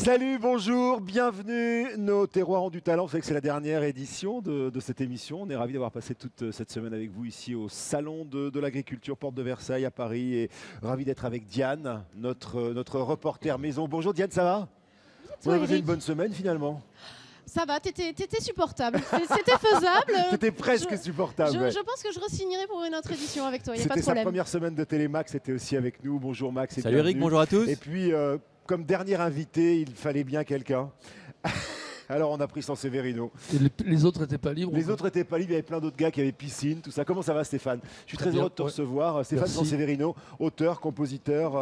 Salut, bonjour, bienvenue. Nos terroirs ont du talent. Vous savez que c'est la dernière édition de cette émission. On est ravis d'avoir passé toute cette semaine avec vous ici au Salon de l'Agriculture, porte de Versailles à Paris. Et ravis d'être avec Diane, notre reporter maison. Bonjour Diane, ça va? On a passé une bonne semaine finalement. Ça va, t'étais supportable. C'était faisable. T'étais presque supportable. Je pense que je re-signerai pour une autre édition avec toi, il n'y a pas de C'était sa problème. première semaine de Télémax, c'était aussi avec nous. Bonjour Max. Et salut Eric, bonjour à tous. Et puis, comme dernier invité, il fallait bien quelqu'un. Alors on a pris Sanseverino. Et les autres n'étaient pas libres. Les autres n'étaient pas libres, il y avait plein d'autres gars qui avaient piscine, tout ça. Comment ça va Stéphane? Je suis très heureux de te recevoir. Stéphane Sanseverino, auteur, compositeur,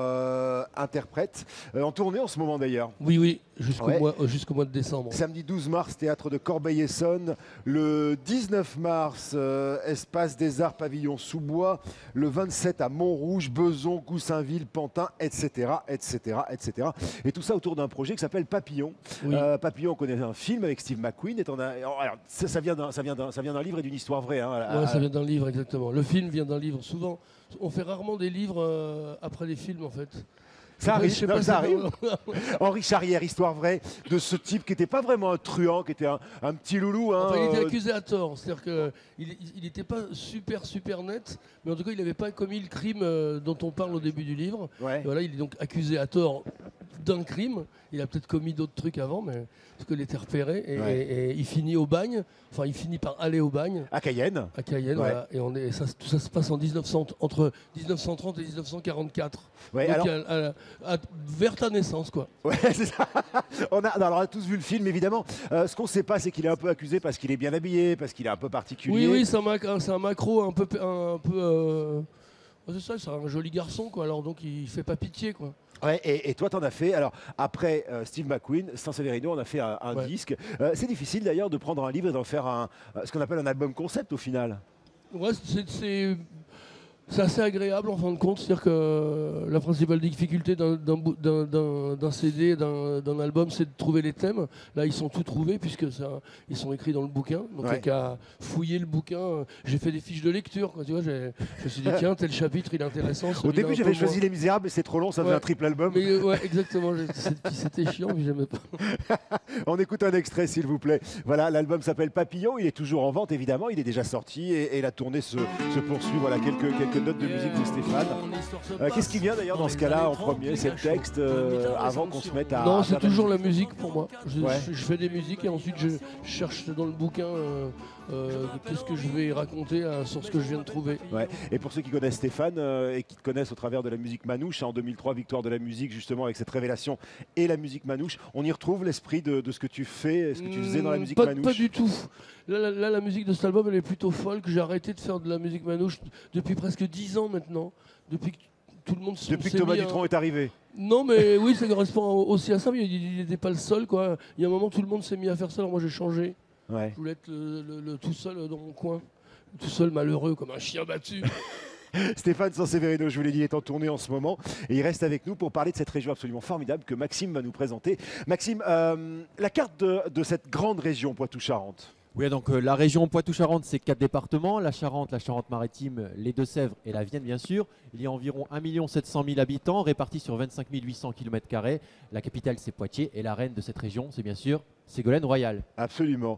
interprète. En tournée en ce moment d'ailleurs. Oui, jusqu'au mois de décembre. Samedi 12 mars, théâtre de Corbeil-Essonnes. Le 19 mars, Espace des Arts, pavillon sous-bois. Le 27 à Montrouge, Beson, Goussainville, Pantin, etc., etc., etc. Et tout ça autour d'un projet qui s'appelle Papillon. Oui. Papillon, on connaît un film avec Steve McQueen. Alors, ça vient d'un livre et d'une histoire vraie. Hein, ça vient d'un livre, exactement. Le film vient d'un livre. Souvent, on fait rarement des livres après les films, en fait. Ça arrive, ça arrive. Henri Charrière, histoire vraie de ce type qui n'était pas vraiment un truand, qui était un petit loulou. Hein, enfin, il était accusé à tort, c'est-à-dire qu'il n'était pas super net, mais en tout cas, il n'avait pas commis le crime dont on parle au début du livre. Ouais. Et voilà, il est donc accusé à tort d'un crime. Il a peut-être commis d'autres trucs avant, mais parce qu'il était repéré et il finit au bagne. Enfin, il finit par aller au bagne. À Cayenne. À Cayenne, ouais. Voilà. Et tout ça se passe entre 1930 et 1944. Ouais, donc alors... vers ta naissance, quoi. Ouais, c'est ça. On a tous vu le film, évidemment. Ce qu'on ne sait pas, c'est qu'il est un peu accusé parce qu'il est bien habillé, parce qu'il est un peu particulier. Oui, c'est un macro un peu c'est ça, c'est un joli garçon, quoi. Alors donc il fait pas pitié, quoi. Ouais, et toi, t'en as fait. Alors, après Steve McQueen, Sanseverino, on a fait un disque. C'est difficile d'ailleurs de prendre un livre et d'en faire ce qu'on appelle un album concept au final. Ouais, c'est assez agréable en fin de compte. C'est-à-dire que la principale difficulté d'un CD, d'un album, c'est de trouver les thèmes. Là, ils sont tous trouvés puisque ils sont écrits dans le bouquin. Donc, il n'y a qu'à fouiller le bouquin. J'ai fait des fiches de lecture. Quoi, tu vois, je me suis dit, tiens, tel chapitre, il est intéressant. Au début, j'avais choisi Les Misérables, mais c'est trop long, ça faisait un triple album. Mais, ouais, exactement. C'était chiant, mais j'aimais pas. On écoute un extrait, s'il vous plaît. Voilà, l'album s'appelle Papillon. Il est toujours en vente, évidemment. Il est déjà sorti et la tournée se poursuit. Voilà, quelques notes de musique de Stéphane. Qu'est-ce qui vient d'ailleurs dans ce cas-là en premier? C'est le texte avant qu'on se mette à... Non, c'est toujours la musique pour moi. Je fais des musiques et ensuite je cherche dans le bouquin qu'est-ce que je vais raconter sur ce que je viens de trouver. Ouais. Et pour ceux qui connaissent Stéphane et qui te connaissent au travers de la musique manouche, en 2003, victoire de la musique justement avec cette révélation et la musique manouche, on y retrouve l'esprit de ce que tu fais, ce que tu faisais dans la musique manouche? Pas du tout. Là, la musique de cet album, elle est plutôt folk. J'ai arrêté de faire de la musique manouche depuis presque 10 ans maintenant. Depuis que tout le monde Depuis que Thomas Dutronc est arrivé. Non, mais oui, ça correspond aussi à ça, mais il n'était pas le seul, quoi. Il y a un moment, tout le monde s'est mis à faire ça, alors moi j'ai changé. Ouais. Je voulais être le tout seul dans mon coin, tout seul malheureux comme un chien battu. Stéphane Sanseverino, je vous l'ai dit, est en tournée en ce moment et il reste avec nous pour parler de cette région absolument formidable que Maxime va nous présenter. Maxime, la carte de cette grande région Poitou-Charentes. Oui, donc la région Poitou-Charentes, c'est 4 départements, la Charente, la Charente-Maritime, les Deux-Sèvres et la Vienne, bien sûr. Il y a environ 1 700 000 habitants répartis sur 25 800 km². La capitale, c'est Poitiers et la reine de cette région, c'est bien sûr Ségolène Royal. Absolument.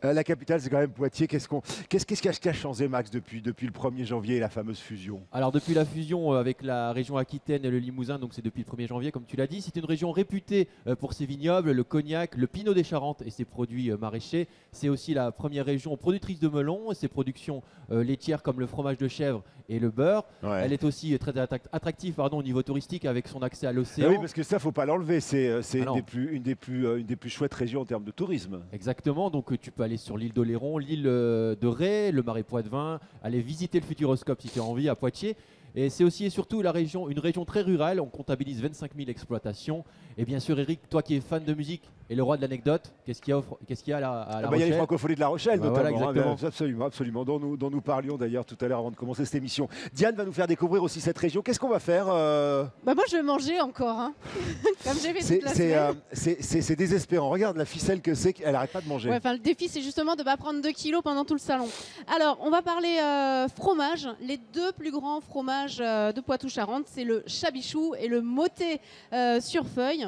La capitale, c'est quand même Poitiers. Qu'est-ce qui a changé, Max, depuis le 1er janvier et la fameuse fusion? Alors, depuis la fusion avec la région Aquitaine et le Limousin, donc c'est depuis le 1er janvier, comme tu l'as dit, c'est une région réputée pour ses vignobles, le cognac, le pinot des Charentes et ses produits maraîchers. C'est aussi la première région productrice de melons et ses productions laitières comme le fromage de chèvre et le beurre. Ouais. Elle est aussi très attractive au niveau touristique avec son accès à l'océan. Oui, parce que ça, il ne faut pas l'enlever. C'est une des plus chouettes régions en termes de tourisme. Exactement. Donc, tu peux aller sur l'île d'Oléron, l'île de Ré, le Marais Poitevin, aller visiter le Futuroscope si tu as envie à Poitiers. Et c'est aussi et surtout une région très rurale. On comptabilise 25 000 exploitations. Et bien sûr, Eric, toi qui es fan de musique et le roi de l'anecdote, qu'est-ce qu'il y a à La Rochelle? Il y a les francophonies de La Rochelle, notamment. Voilà, exactement. Absolument. Dont nous parlions d'ailleurs tout à l'heure avant de commencer cette émission. Diane va nous faire découvrir aussi cette région. Qu'est-ce qu'on va faire Moi, je vais manger encore. Hein. Comme j'ai fait toute la semaine. C'est désespérant. Regarde la ficelle que c'est qu'elle n'arrête pas de manger. Ouais, le défi, c'est justement de ne pas prendre 2 kilos pendant tout le salon. Alors, on va parler fromage. Les 2 plus grands fromages de Poitou-Charentes, c'est le chabichou et le motet sur feuille.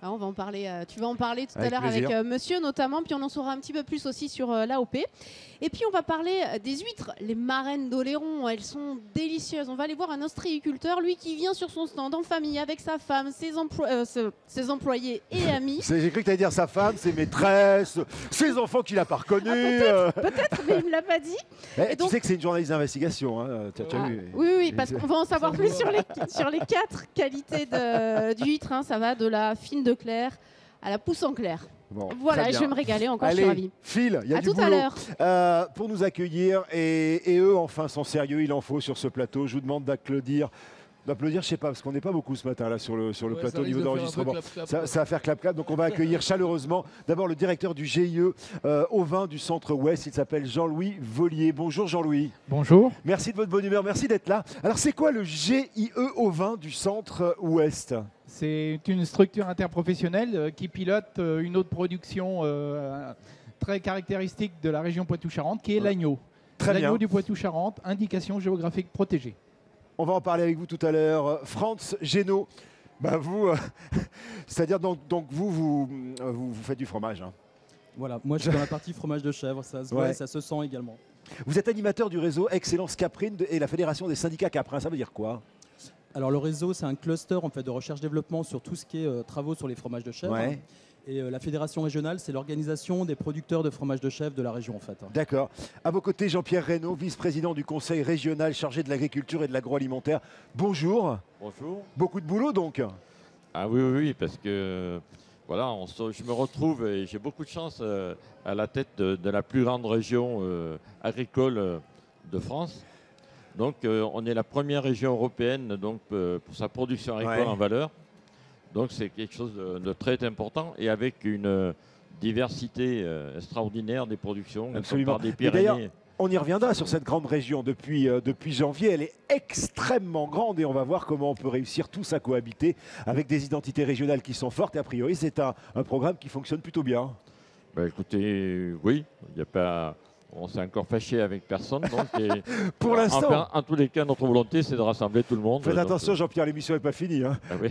Ah, on va en parler, tu vas en parler tout à Avec l'heure avec plaisir. monsieur notamment, puis on en saura un petit peu plus aussi sur l'AOP. Et puis on va parler des huîtres, les marraines d'Oléron, elles sont délicieuses. On va aller voir un ostréiculteur, lui qui vient sur son stand en famille avec sa femme, ses employés et amis. J'ai cru que tu allais dire sa femme, ses maîtresses, ses enfants qu'il n'a pas reconnus. Peut-être, mais il ne me l'a pas dit. Tu donc- sais que c'est une journaliste d'investigation, hein, tu as Ah, vu. oui, parce qu'on va en savoir plus sur les 4 qualités d'huîtres. Hein. Ça va de la fine de clair à la pousse en clair. Bon, Voilà, très je bien. vais me régaler encore, je suis Allez, ravie. Phil, il y a À du tout à boulot l'heure. pour nous accueillir et eux enfin sont sérieux, il en faut sur ce plateau. Je vous demande d'applaudir. D'applaudir, je sais pas, parce qu'on n'est pas beaucoup ce matin là sur le Ouais, plateau ça au risque niveau de faire un peu d'enregistrement. clap-clap. Ça va faire clap-clap, donc on va accueillir chaleureusement d'abord le directeur du GIE au vin du Centre Ouest, il s'appelle Jean-Louis Vollier. Bonjour Jean-Louis. Bonjour. Merci de votre bonne humeur, merci d'être là. Alors c'est quoi le GIE au vin du Centre Ouest? C'est une structure interprofessionnelle qui pilote une autre production très caractéristique de la région Poitou-Charentes, qui est l'agneau. Très bien. L'agneau du Poitou-Charentes, indication géographique protégée. On va en parler avec vous tout à l'heure. Franz Génaud, bah vous, c'est-à-dire donc vous faites du fromage. Hein. Voilà, moi je suis dans la partie fromage de chèvre, ça se voit Ouais. et ça se sent également. Vous êtes animateur du réseau Excellence Caprine et la Fédération des syndicats caprins. Ça veut dire quoi? Alors le réseau, c'est un cluster en fait, de recherche-développement sur tout ce qui est travaux sur les fromages de chèvre. Ouais. Et la fédération régionale, c'est l'organisation des producteurs de fromage de chèvre de la région en fait. D'accord. À vos côtés, Jean-Pierre Reynaud, vice-président du conseil régional chargé de l'agriculture et de l'agroalimentaire. Bonjour. Bonjour. Beaucoup de boulot donc. Ah oui, parce que voilà, je me retrouve et j'ai beaucoup de chance à la tête de la plus grande région agricole de France. Donc on est la première région européenne donc, pour sa production agricole Ouais. en valeur. Donc c'est quelque chose de très important et avec une diversité extraordinaire des productions. Absolument. Par des Mais d'ailleurs, Pyrénées. on y reviendra sur cette grande région depuis janvier. Elle est extrêmement grande et on va voir comment on peut réussir tous à cohabiter avec des identités régionales qui sont fortes. Et a priori, c'est un programme qui fonctionne plutôt bien. Bah, écoutez, oui, il n'y a pas. On s'est encore fâché avec personne. Donc, Pour l'instant. Enfin, en tous les cas, notre volonté, c'est de rassembler tout le monde. Faites Donc, attention, Jean-Pierre, l'émission n'est pas finie. Hein. ah oui.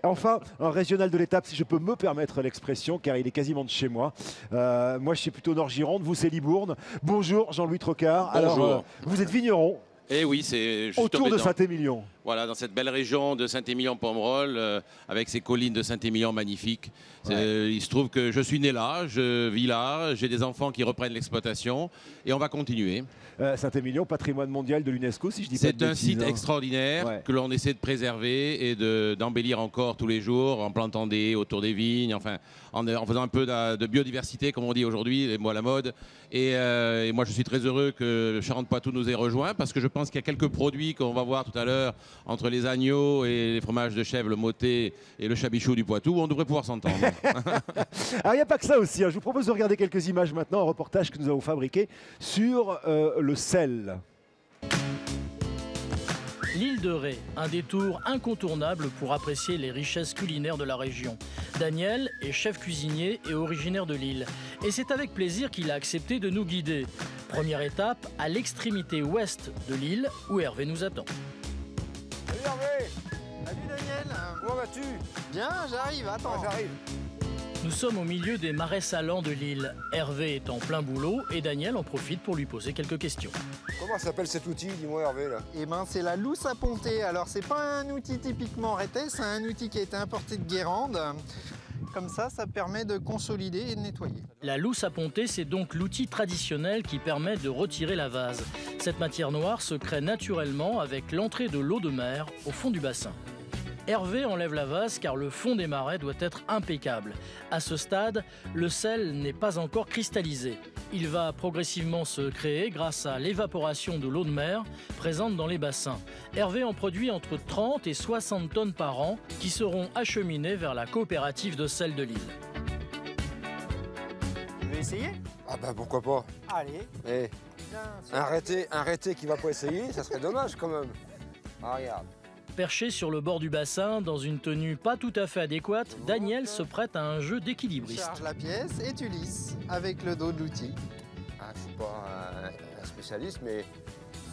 Enfin, un régional de l'étape, si je peux me permettre l'expression, car il est quasiment de chez moi. Moi, je suis plutôt Nord-Gironde, vous, c'est Libourne. Bonjour, Jean-Louis Trocard. Bonjour. Alors, vous êtes vigneron Eh oui, c'est juste autour de dedans. Saint-Émilion. Voilà, dans cette belle région de Saint-Émilion-Pomerol, avec ses collines de Saint-Émilion magnifiques. Il se trouve que je suis né là, je vis là, j'ai des enfants qui reprennent l'exploitation et on va continuer. Saint-Émilion, patrimoine mondial de l'UNESCO, si je dis pas de C'est un bêtises, site hein. extraordinaire Ouais. que l'on essaie de préserver et d'embellir encore tous les jours en plantant des haies autour des vignes, enfin en faisant un peu de biodiversité comme on dit aujourd'hui, les mots à la mode. Et moi je suis très heureux que Charentes-Poitou nous ait rejoints parce que je pense qu'il y a quelques produits qu'on va voir tout à l'heure entre les agneaux et les fromages de chèvre, le motet et le chabichou du Poitou, on devrait pouvoir s'entendre. Alors, il n'y a pas que ça aussi. Hein. Je vous propose de regarder quelques images maintenant, un reportage que nous avons fabriqué sur le sel. L'île de Ré, un détour incontournable pour apprécier les richesses culinaires de la région. Daniel est chef cuisinier et originaire de l'île. Et c'est avec plaisir qu'il a accepté de nous guider. Première étape, à l'extrémité ouest de l'île, où Hervé nous attend. Salut Hervé. Salut Daniel. Comment vas-tu? Bien, j'arrive, attends. J'arrive. Nous sommes au milieu des marais salants de l'île. Hervé est en plein boulot et Daniel en profite pour lui poser quelques questions. Comment s'appelle cet outil, dis-moi Hervé là? Eh ben c'est la lousse à ponter. Alors c'est pas un outil typiquement rétais, c'est un outil qui a été importé de Guérande. Comme ça permet de consolider et de nettoyer. La lousse à ponter, c'est donc l'outil traditionnel qui permet de retirer la vase. Cette matière noire se crée naturellement avec l'entrée de l'eau de mer au fond du bassin. Hervé enlève la vase car le fond des marais doit être impeccable. À ce stade, le sel n'est pas encore cristallisé. Il va progressivement se créer grâce à l'évaporation de l'eau de mer présente dans les bassins. Hervé en produit entre 30 et 60 tonnes par an qui seront acheminées vers la coopérative de sel de l'île. Tu veux essayer? Ah bah pourquoi pas. Allez. Eh, Bien, un rété qui va pas essayer, ça serait dommage quand même. Ah regarde. Perché sur le bord du bassin, dans une tenue pas tout à fait adéquate, Daniel se prête à un jeu Tu d'équilibriste. charges la pièce et tu lisses avec le dos de l'outil. Ah, je suis pas un spécialiste, mais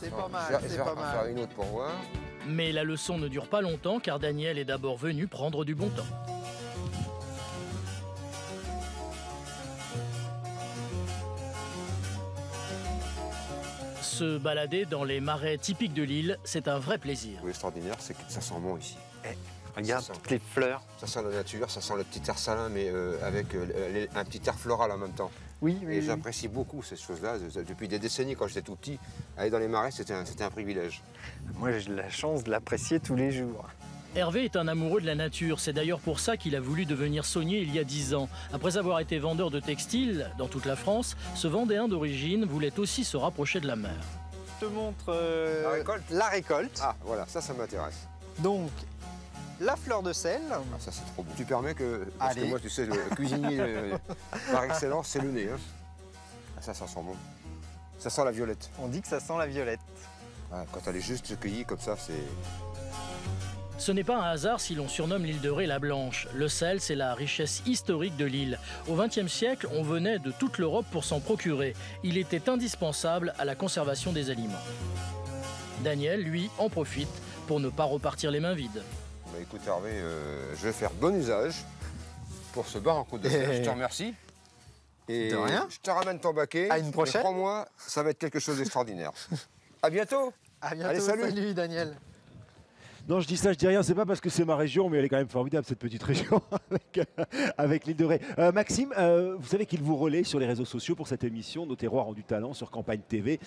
C'est bon, pas mal, je vais c'est faire- pas en faire mal. une autre pour voir. Mais la leçon ne dure pas longtemps car Daniel est d'abord venu prendre du bon temps. Se balader dans les marais typiques de l'île, c'est un vrai plaisir. L'extraordinaire, c'est que ça sent bon ici. Regarde Ça sent- toutes les fleurs. Ça sent la nature, ça sent le petit air salin, mais avec un petit air floral en même temps. Oui, Et j'apprécie beaucoup ces choses-là. Depuis des décennies, quand j'étais tout petit, aller dans les marais, c'était un privilège. Moi, j'ai la chance de l'apprécier tous les jours. Hervé est un amoureux de la nature, c'est d'ailleurs pour ça qu'il a voulu devenir saunier il y a 10 ans. Après avoir été vendeur de textiles dans toute la France, ce Vendéen d'origine voulait aussi se rapprocher de la mer. Je te montre La récolte. la récolte. Ah, voilà, ça m'intéresse. Donc, la fleur de sel. Ah, ça, c'est trop bon. Tu permets que... Parce Allez. que moi, tu sais, le cuisinier par excellence, c'est le nez. Hein. Ah, ça sent bon. Ça sent la violette. On dit que ça sent la violette. Ah, quand elle est juste cueillie comme ça, c'est... Ce n'est pas un hasard si l'on surnomme l'île de Ré la Blanche. Le sel, c'est la richesse historique de l'île. Au XXe siècle, on venait de toute l'Europe pour s'en procurer. Il était indispensable à la conservation des aliments. Daniel, lui, en profite pour ne pas repartir les mains vides. Bah, écoute Hervé, je vais faire bon usage pour ce bar en côte de sel. Je te remercie. Et De rien. je te ramène ton baquet. À une prochaine. Et crois-moi, ça va être quelque chose d'extraordinaire. À bientôt. À bientôt. Allez, salut. Daniel. Non, je dis ça, je dis rien, c'est pas parce que c'est ma région, mais elle est quand même formidable, cette petite région, avec l'île de Ré. Maxime, vous savez qu'il vous relaie sur les réseaux sociaux pour cette émission, Nos terroirs ont du talent, sur Campagne TV.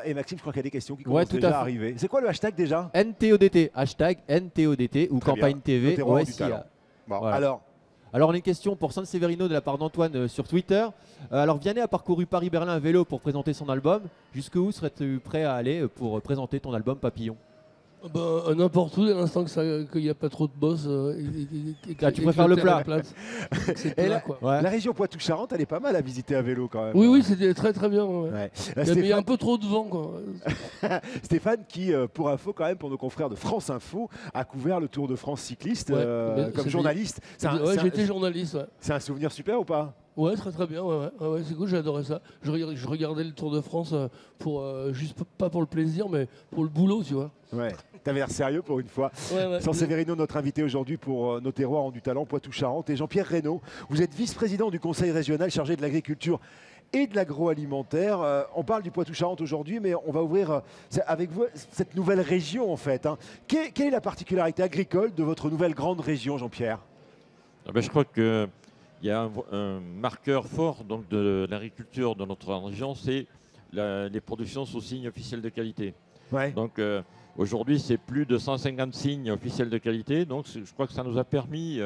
Et Maxime, je crois qu'il y a des questions qui commencent tout à déjà fait. à arriver. C'est quoi le hashtag déjà? NTODT, hashtag NTODT ou Très Campagne bien. TV. Nos terroirs ont du OSIA. talent. Bon, Voilà. alors, Alors, on a une question pour San Severino de la part d'Antoine sur Twitter. Alors, Vianney a parcouru Paris-Berlin à vélo pour présenter son album. Jusqu'où serais-tu prêt à aller pour présenter ton album Papillon? N'importe où, dès l'instant qu'il n'y a pas trop de boss. Tu préfères le plat. Et Ouais. la région Poitou-Charentes, elle est pas mal à visiter à vélo quand même. Oui, oui, c'était très très bien. Ouais. Ouais. Il y a un peu trop de vent. Quoi. Stéphane qui, pour info quand même, pour nos confrères de France Info, a couvert le Tour de France cycliste Ouais, comme c'est journaliste. Ouais, j'étais journaliste. Ouais. C'est un souvenir super ou pas? Ouais, très très bien, ouais, c'est cool, j'ai adoré ça. Je regardais le Tour de France pour juste pas pour le plaisir, mais pour le boulot, tu vois. Ouais, t'avais l'air sérieux pour une fois. Ouais. San Severino, notre invité aujourd'hui pour Nos terroirs ont du talent, Poitou-Charentes. Et Jean-Pierre Reynaud, vous êtes vice-président du conseil régional chargé de l'agriculture et de l'agroalimentaire. On parle du Poitou-Charentes aujourd'hui, mais on va ouvrir avec vous cette nouvelle région en fait. Hein. Quelle est la particularité agricole de votre nouvelle grande région, Jean-Pierre? Je crois que il y a un marqueur fort donc, de l'agriculture de notre région, c'est les productions sous signe officiel de qualité. Ouais. Donc aujourd'hui, c'est plus de 150 signes officiels de qualité. Donc je crois que ça nous a permis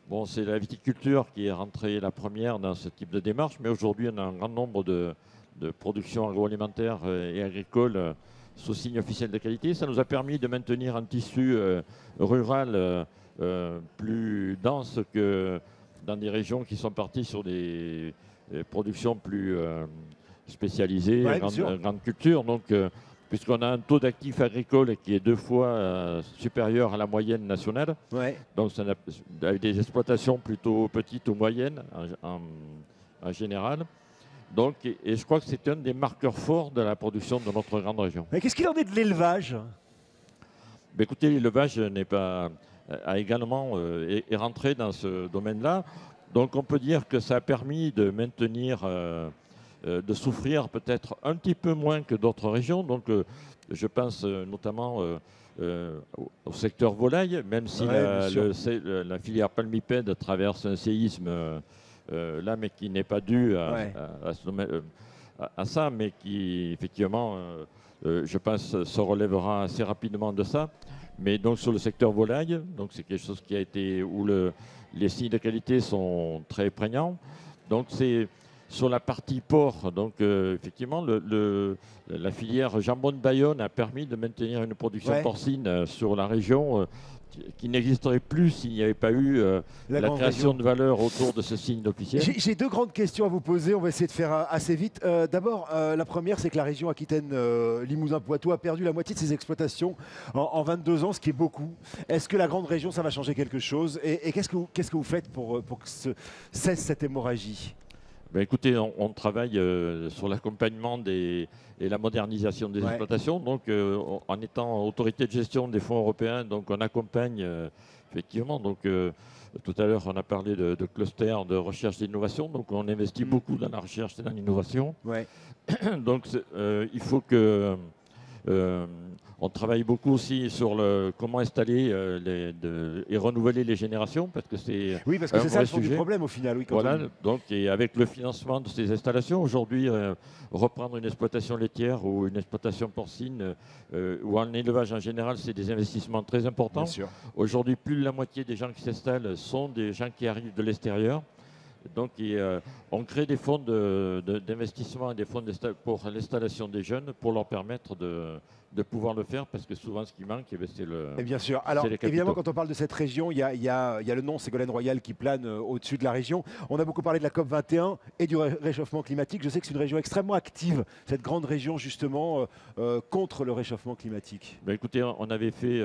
bon, c'est la viticulture qui est rentrée la première dans ce type de démarche, mais aujourd'hui, on a un grand nombre de productions agroalimentaires et agricoles sous signe officiel de qualité. Ça nous a permis de maintenir un tissu rural plus dense que dans des régions qui sont parties sur des productions plus spécialisées, Ouais, grande culture. Donc, puisqu'on a un taux d'actifs agricoles qui est 2 fois supérieur à la moyenne nationale, donc ça avec des exploitations plutôt petites ou moyennes en général. Donc, et je crois que c'est un des marqueurs forts de la production de notre grande région. Mais qu'est-ce qu'il en est de l'élevage? Écoutez, l'élevage a également est rentré dans ce domaine-là. Donc on peut dire que ça a permis de maintenir, de souffrir peut-être un petit peu moins que d'autres régions. Donc je pense notamment au secteur volaille, même si la filière palmipède traverse un séisme là, mais qui n'est pas dû à ça, mais qui effectivement, je pense, se relèvera assez rapidement de ça. Mais donc sur le secteur volaille, donc c'est quelque chose qui a été où les signes de qualité sont très prégnants. Donc c'est sur la partie porc. Donc effectivement, la filière jambon de Bayonne a permis de maintenir une production porcine sur la région qui n'existerait plus s'il n'y avait pas eu la création de valeur autour de ce signe officiel. J'ai 2 grandes questions à vous poser, on va essayer de faire assez vite. D'abord, la première, c'est que la région Aquitaine, Limousin-Poitou a perdu la moitié de ses exploitations en 22 ans, ce qui est beaucoup. Est-ce que la grande région, ça va changer quelque chose? Et qu'est-ce que vous faites pour que cesse cette hémorragie? Écoutez, on travaille sur l'accompagnement et la modernisation des exploitations. Donc, en étant autorité de gestion des fonds européens, donc on accompagne effectivement. Donc, Tout à l'heure, on a parlé de cluster de recherche et d'innovation. Donc, on investit beaucoup dans la recherche et dans l'innovation. Ouais. Donc, il faut que... on travaille beaucoup aussi sur comment installer et renouveler les générations, parce que c'est oui, parce que c'est ça le fond du problème au final. Oui, voilà, donc, et avec le financement de ces installations, aujourd'hui, reprendre une exploitation laitière ou une exploitation porcine ou un élevage en général, c'est des investissements très importants. Aujourd'hui, plus de la moitié des gens qui s'installent sont des gens qui arrivent de l'extérieur. Donc, on crée des fonds d'investissement et des fonds pour l'installation des jeunes pour leur permettre de pouvoir le faire, parce que souvent, ce qui manque, c'est le. Et bien sûr. Alors, évidemment, quand on parle de cette région, il y a le nom Ségolène Royal qui plane au-dessus de la région. On a beaucoup parlé de la COP21 et du réchauffement climatique. Je sais que c'est une région extrêmement active, cette grande région, justement, contre le réchauffement climatique. Ben, écoutez, on avait fait.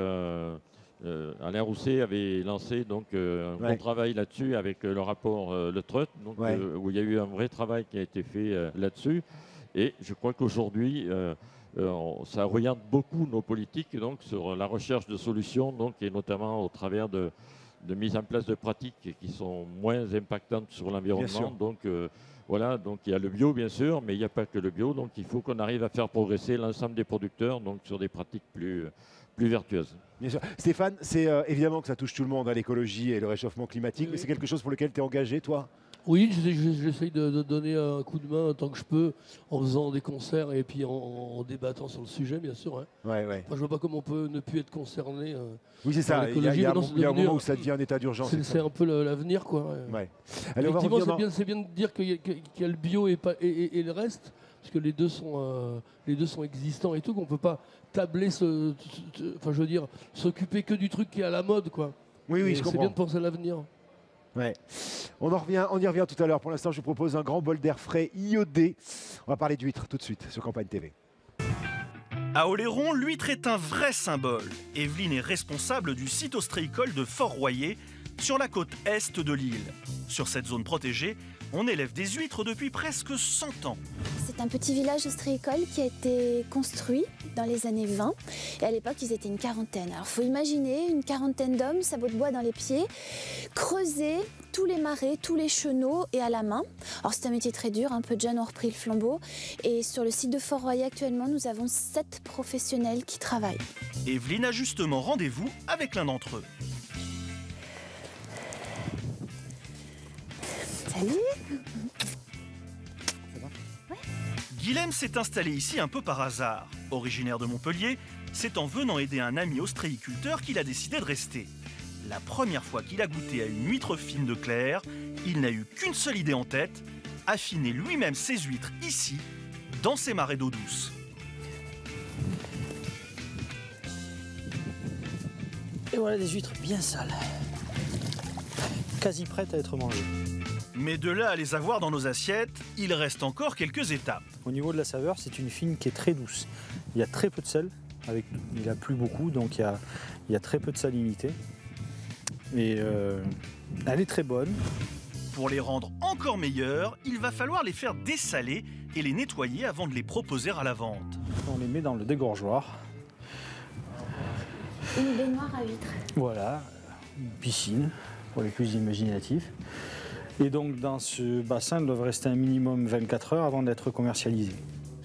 Alain Rousset avait lancé donc, un bon travail là-dessus avec le rapport Le Trut, donc, où il y a eu un vrai travail qui a été fait là-dessus. Et je crois qu'aujourd'hui, ça oriente beaucoup nos politiques donc, sur la recherche de solutions, donc, et notamment au travers de mise en place de pratiques qui sont moins impactantes sur l'environnement. Donc, voilà, donc il y a le bio bien sûr, mais il n'y a pas que le bio. Donc il faut qu'on arrive à faire progresser l'ensemble des producteurs donc, sur des pratiques plus vertueuses. Bien sûr. Stéphane, c'est évidemment que ça touche tout le monde, l'écologie et le réchauffement climatique, mais c'est quelque chose pour lequel tu es engagé, toi? Oui, j'essaye de donner un coup de main tant que je peux, en faisant des concerts et puis en débattant sur le sujet, bien sûr. Hein. Ouais. Moi, je vois pas comment on peut ne plus être concerné. Oui, c'est ça. Il y a un moment où ça devient un état d'urgence. C'est un peu l'avenir, quoi. Ouais. Effectivement, c'est bien de dire qu'il y a le bio et le reste, parce que les deux sont existants et tout, qu'on peut pas tabler, enfin, je veux dire, s'occuper que du truc qui est à la mode, quoi. Oui, je comprends. C'est bien de penser à l'avenir. Ouais. On y revient tout à l'heure. Pour l'instant, je vous propose un grand bol d'air frais iodé. On va parler d'huîtres tout de suite sur Campagne TV. À Oléron, l'huître est un vrai symbole. Evelyne est responsable du site ostréicole de Fort-Royer, sur la côte est de l'île. Sur cette zone protégée, on élève des huîtres depuis presque 100 ans. C'est un petit village ostréicole qui a été construit dans les années 20. Et à l'époque, ils étaient une quarantaine. Alors, il faut imaginer une quarantaine d'hommes, sabots de bois dans les pieds, creuser tous les marais, tous les chenaux et à la main. Alors, c'est un métier très dur, peu de jeunes ont repris le flambeau. Et sur le site de Fort-Royer, actuellement, nous avons 7 professionnels qui travaillent. Evelyne a justement rendez-vous avec l'un d'entre eux. Salut. Guilhem s'est installé ici un peu par hasard. Originaire de Montpellier, c'est en venant aider un ami ostréiculteur qu'il a décidé de rester. La première fois qu'il a goûté à une huître fine de Clair, il n'a eu qu'une seule idée en tête, affiner lui-même ses huîtres ici, dans ces marais d'eau douce. Et voilà des huîtres bien sales, quasi prêtes à être mangées. Mais de là à les avoir dans nos assiettes, il reste encore quelques étapes. Au niveau de la saveur, c'est une fine qui est très douce. Il y a très peu de sel, il n'y a plus beaucoup, donc il y a très peu de salinité. Et elle est très bonne. Pour les rendre encore meilleures, il va falloir les faire dessaler et les nettoyer avant de les proposer à la vente. On les met dans le dégorgeoir. Une baignoire à huîtres. Voilà, une piscine pour les plus imaginatifs. Et donc dans ce bassin, il doit rester un minimum 24 heures avant d'être commercialisé.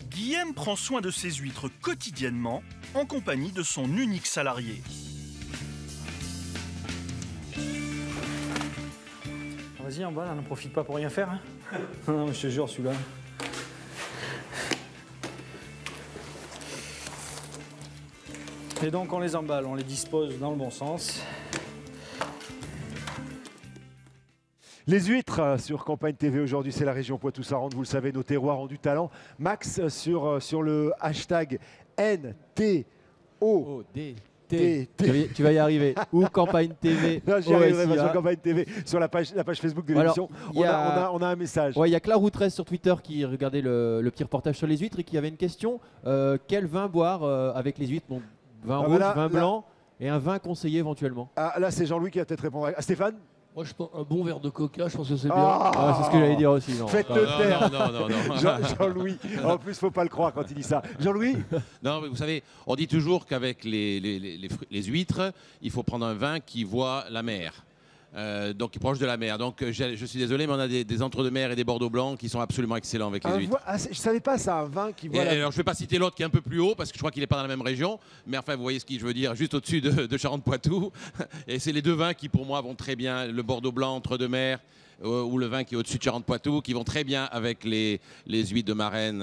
Guilhem prend soin de ses huîtres quotidiennement en compagnie de son unique salarié. Vas-y en bas, on n'en profite pas pour rien faire. Hein. Non, je te jure celui-là. Et donc on les emballe, on les dispose dans le bon sens. Les huîtres sur Campagne TV aujourd'hui, c'est la région Poitou-Charentes. Vous le savez, nos terroirs ont du talent. Max, sur le hashtag NTO. Tu vas y arriver. Ou Campagne TV. Non, j'y arriverai pas sur Campagne TV, sur la page Facebook de l'émission. On a un message. Ouais, il y a Claire Routresse sur Twitter qui regardait le petit reportage sur les huîtres et qui avait une question. Quel vin boire avec les huîtres? Bon, vin rouge, vin blanc et un vin conseillé éventuellement. Ah, là, c'est Jean-Louis qui va peut-être répondre. Stéphane? Moi, je pense un bon verre de coca, je pense que c'est bien. C'est ce que j'allais dire aussi. Faites-le taire. Non. Jean-Louis. En plus, il ne faut pas le croire quand il dit ça. Jean-Louis? Non, mais vous savez, on dit toujours qu'avec les huîtres, il faut prendre un vin qui voit la mer. donc proche de la mer. Donc je suis désolé, mais on a des entre-deux-mer et des Bordeaux blancs qui sont absolument excellents avec les huîtres. Je ne savais pas ça, un vin qui voit. Alors je ne vais pas citer l'autre qui est un peu plus haut parce que je crois qu'il n'est pas dans la même région, mais enfin vous voyez ce que je veux dire, juste au-dessus de Charentes-Poitou. Et c'est les deux vins qui pour moi vont très bien, le Bordeaux blanc entre-deux-mer ou le vin qui est au-dessus de Charentes-Poitou, qui vont très bien avec les huîtres de Marennes,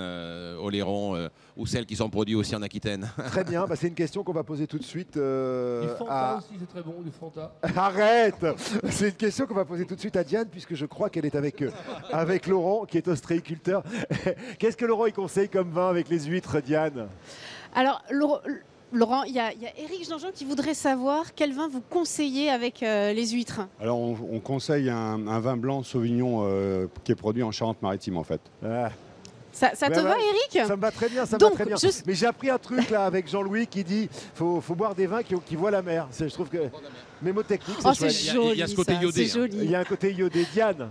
Oléron ou celles qui sont produites aussi en Aquitaine. Très bien, c'est une question qu'on va poser tout de suite. Du Fanta aussi, c'est très bon, du Fanta. Arrête. C'est une question qu'on va poser tout de suite à Diane, puisque je crois qu'elle est avec Laurent, qui est ostréiculteur. Qu'est-ce que Laurent il conseille comme vin avec les huîtres, Diane? Alors, Laurent, il y a Éric Jean-Jean qui voudrait savoir quel vin vous conseillez avec les huîtres. Alors on conseille un vin blanc Sauvignon qui est produit en Charente-Maritime en fait. Ça te va, Éric? Ça me va très bien, ça me Donc, va très bien. Mais j'ai appris un truc là avec Jean-Louis qui dit faut boire des vins qui voient la mer. Je trouve que mémotechnique, c'est chouette. Joli, il y a ce côté iodé. Il y a un côté iodé. Diane,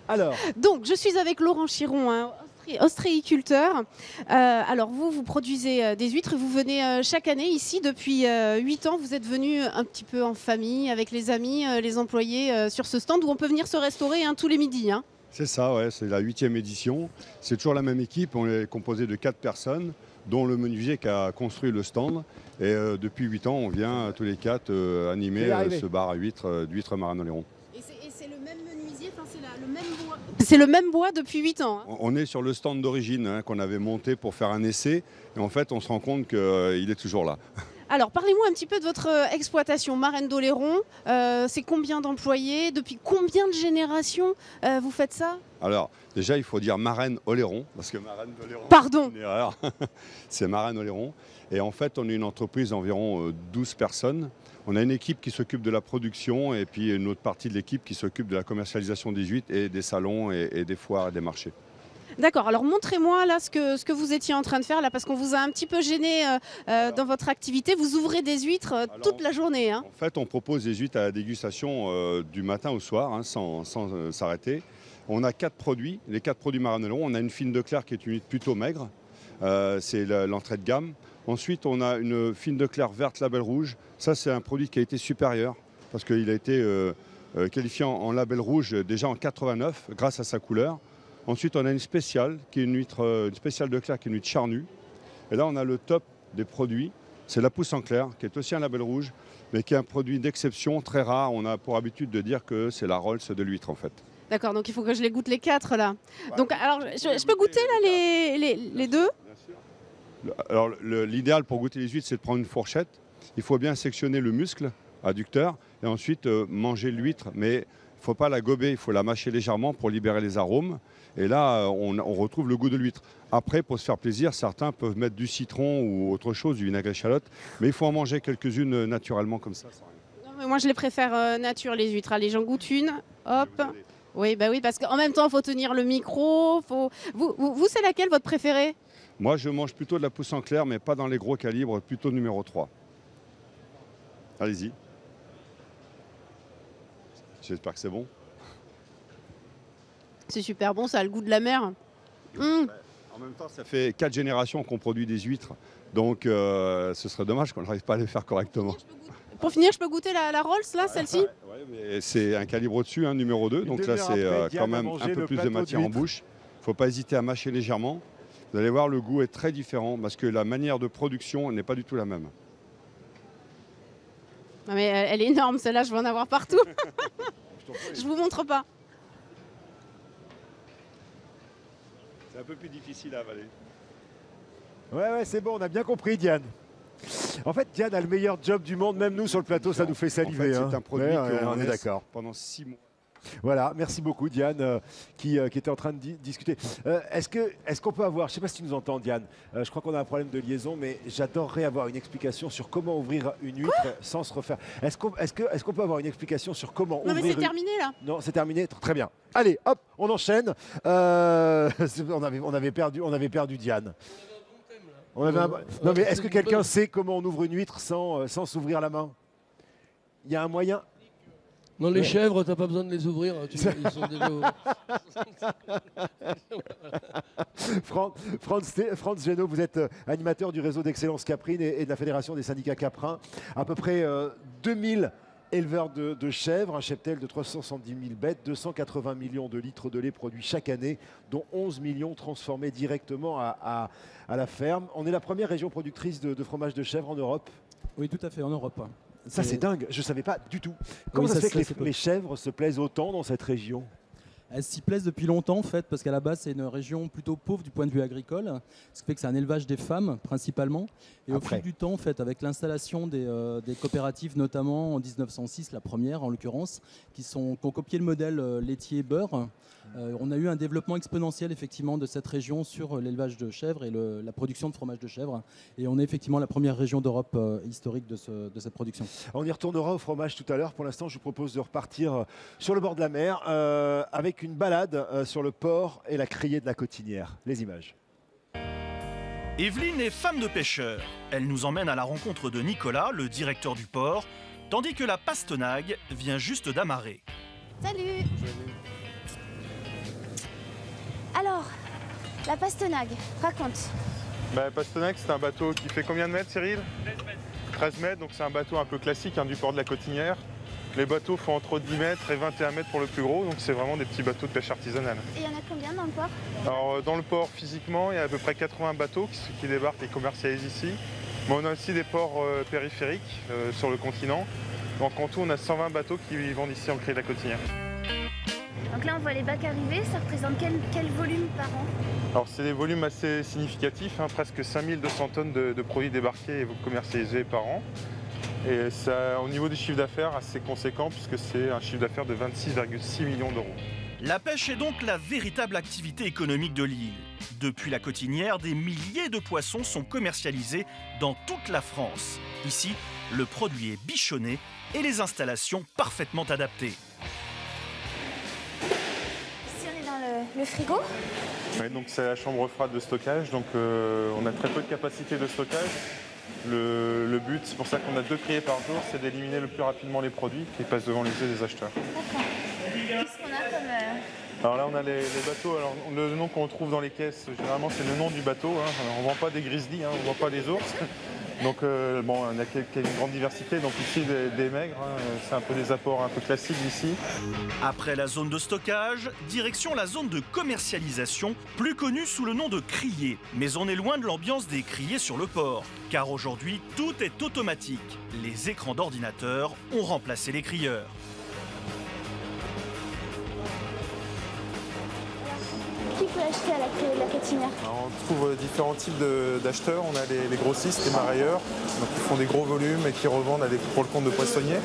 alors. Donc, je suis avec Laurent Chiron, hein, ostréiculteur. Alors vous produisez des huîtres, vous venez chaque année ici depuis 8 ans. Vous êtes venu un petit peu en famille, avec les amis, les employés sur ce stand où on peut venir se restaurer tous les midis. Hein. C'est ça, ouais, c'est la 8e édition. C'est toujours la même équipe, on est composé de 4 personnes, dont le menuisier qui a construit le stand. Et depuis 8 ans, on vient tous les 4 animer ce bar à huîtres d'huîtres Marennes-Oléron. Et c'est le même menuisier, c'est le même bois. C'est le même bois depuis 8 ans. Hein. On est sur le stand d'origine qu'on avait monté pour faire un essai. Et en fait, on se rend compte qu'il est toujours là. Alors, parlez-moi un petit peu de votre exploitation Marennes d'Oléron. C'est combien d'employés? Depuis combien de générations vous faites ça? Alors, déjà, il faut dire Marennes-Oléron, parce que Marennes d'Oléron, pardon, c'est une erreur. C'est Marennes-Oléron. Et en fait, on est une entreprise d'environ 12 personnes. On a une équipe qui s'occupe de la production et puis une autre partie de l'équipe qui s'occupe de la commercialisation des huîtres et des salons et des foires et des marchés. D'accord, alors montrez-moi là ce que vous étiez en train de faire là, parce qu'on vous a un petit peu gêné dans votre activité. Vous ouvrez des huîtres toute la journée. Hein. En fait, on propose des huîtres à la dégustation du matin au soir, sans s'arrêter. On a 4 produits, les 4 produits Marennes-Oléron. On a une fine de Clair qui est une huître plutôt maigre, c'est l'entrée de gamme. Ensuite, on a une fine de Clair verte label rouge. Ça, c'est un produit qui a été supérieur, parce qu'il a été qualifié en label rouge déjà en 89, grâce à sa couleur. Ensuite, on a une spéciale, qui est une spéciale de Clair, qui est une huître charnue. Et là, on a le top des produits. C'est la Pousse en Clair, qui est aussi un label rouge, mais qui est un produit d'exception, très rare. On a pour habitude de dire que c'est la Rolls de l'huître, en fait. D'accord, donc il faut que je les goûte les 4 là. Ouais, donc, alors, je peux goûter là les 2? Bien sûr. Alors, l'idéal pour goûter les huîtres, c'est de prendre une fourchette. Il faut bien sectionner le muscle adducteur et ensuite manger l'huître. Mais il ne faut pas la gober, il faut la mâcher légèrement pour libérer les arômes. Et là, on retrouve le goût de l'huître. Après, pour se faire plaisir, certains peuvent mettre du citron ou autre chose, du vinaigre échalote. Mais il faut en manger quelques-unes naturellement comme ça. Non, mais moi, je les préfère nature, les huîtres. Allez, j'en goûte une. Hop. Oui, bah oui, parce qu'en même temps, il faut tenir le micro. Vous, c'est laquelle votre préférée? Moi, je mange plutôt de la Pousse en Clair, mais pas dans les gros calibres, plutôt numéro 3. Allez-y. J'espère que c'est bon. C'est super bon, ça a le goût de la mer. En même temps, ça fait 4 générations qu'on produit des huîtres. Donc, ce serait dommage qu'on n'arrive pas à les faire correctement. Pour finir, je peux goûter la Rolls, là, celle-ci? Ouais, c'est un calibre au-dessus, numéro 2. Donc là, c'est quand même un peu plus de matière en bouche. Il ne faut pas hésiter à mâcher légèrement. Vous allez voir, le goût est très différent parce que la manière de production n'est pas du tout la même. Non mais elle est énorme, celle-là, je vais en avoir partout. Je vous montre pas. C'est un peu plus difficile à avaler. Ouais, c'est bon, on a bien compris, Diane. En fait, Diane a le meilleur job du monde, même nous sur le plateau, ça nous fait saliver. En fait, c'est un produit on est d'accord. Pendant 6 mois. Voilà, merci beaucoup Diane qui était en train de discuter. Est-ce qu'on peut avoir, je ne sais pas si tu nous entends Diane, je crois qu'on a un problème de liaison, mais j'adorerais avoir une explication sur comment ouvrir une huître sans se refaire. Est-ce qu'on peut avoir une explication sur comment ouvrir? Non mais c'est terminé là. Non, c'est terminé, très bien. Allez, hop, on enchaîne. On avait perdu Diane. Non mais est-ce que quelqu'un sait comment on ouvre une huître sans s'ouvrir la main? Il y a un moyen? Non, les chèvres, t'as pas besoin de les ouvrir. Ils sont déjà Franz Génaud, vous êtes animateur du réseau d'excellence Caprine et de la Fédération des syndicats caprins. À peu près 2000 éleveur de chèvres, un cheptel de 370 000 bêtes, 280 millions de litres de lait produits chaque année, dont 11 millions transformés directement à la ferme. On est la première région productrice de fromage de chèvre en Europe. Oui, tout à fait, en Europe. Ça, c'est dingue, je ne savais pas du tout. Comment ça se fait que les chèvres se plaisent autant dans cette région ? Elles s'y plaisent depuis longtemps, en fait, parce qu'à la base, c'est une région plutôt pauvre du point de vue agricole, ce qui fait que c'est un élevage des femmes, principalement. Et au fil du temps, en fait, avec l'installation des coopératives, notamment en 1906, la première, en l'occurrence, qui ont copié le modèle laitier beurre, on a eu un développement exponentiel, effectivement, de cette région sur l'élevage de chèvres et la production de fromage de chèvre. Et on est effectivement la première région d'Europe historique de cette production. On y retournera au fromage tout à l'heure. Pour l'instant, je vous propose de repartir sur le bord de la mer avec une balade sur le port et la criée de la Cotinière. Les images. Evelyne est femme de pêcheur. Elle nous emmène à la rencontre de Nicolas, le directeur du port, tandis que la Pastenague vient juste d'amarrer. Salut. Alors, la Pastenague, raconte. La Pastenague, c'est un bateau qui fait combien de mètres, Cyril ? 13 mètres, donc c'est un bateau un peu classique du port de la Cotinière. Les bateaux font entre 10 mètres et 21 mètres pour le plus gros, donc c'est vraiment des petits bateaux de pêche artisanale. Et il y en a combien dans le port ? Alors dans le port, physiquement, il y a à peu près 80 bateaux qui débarquent et commercialisent ici. Mais on a aussi des ports périphériques sur le continent. Donc en tout, on a 120 bateaux qui vendent ici en criée de la Cotinière. Donc là, on voit les bacs arriver. Ça représente quel volume par an ? Alors c'est des volumes assez significatifs, presque 5200 tonnes de produits débarqués et commercialisés par an. Et ça, au niveau du chiffre d'affaires, assez conséquent puisque c'est un chiffre d'affaires de 26,6 millions d'euros. La pêche est donc la véritable activité économique de l'île. Depuis la Cotinière, des milliers de poissons sont commercialisés dans toute la France. Ici, le produit est bichonné et les installations parfaitement adaptées. Ici, on est dans le frigo. Oui, donc c'est la chambre froide de stockage, donc on a très peu de capacité de stockage. Le but, c'est pour ça qu'on a 2 criées par jour, c'est d'éliminer le plus rapidement les produits qui passent devant les yeux des acheteurs. D'accord. Qu'est-ce qu'on a comme... Alors là, on a les bateaux. Alors, le nom qu'on trouve dans les caisses, généralement, c'est le nom du bateau. On ne vend pas des grizzlies, on ne vend pas des ours. Donc, bon, il y a une grande diversité. Donc ici, des maigres, c'est un peu des apports un peu classiques d'ici. Après la zone de stockage, direction la zone de commercialisation, plus connue sous le nom de criée. Mais on est loin de l'ambiance des criées sur le port, car aujourd'hui, tout est automatique. Les écrans d'ordinateur ont remplacé les crieurs. Qui peut acheter à la criée de la Cotinière ? Alors, on trouve différents types d'acheteurs. On a les grossistes, les marailleurs, donc qui font des gros volumes et qui revendent pour le compte de poissonniers.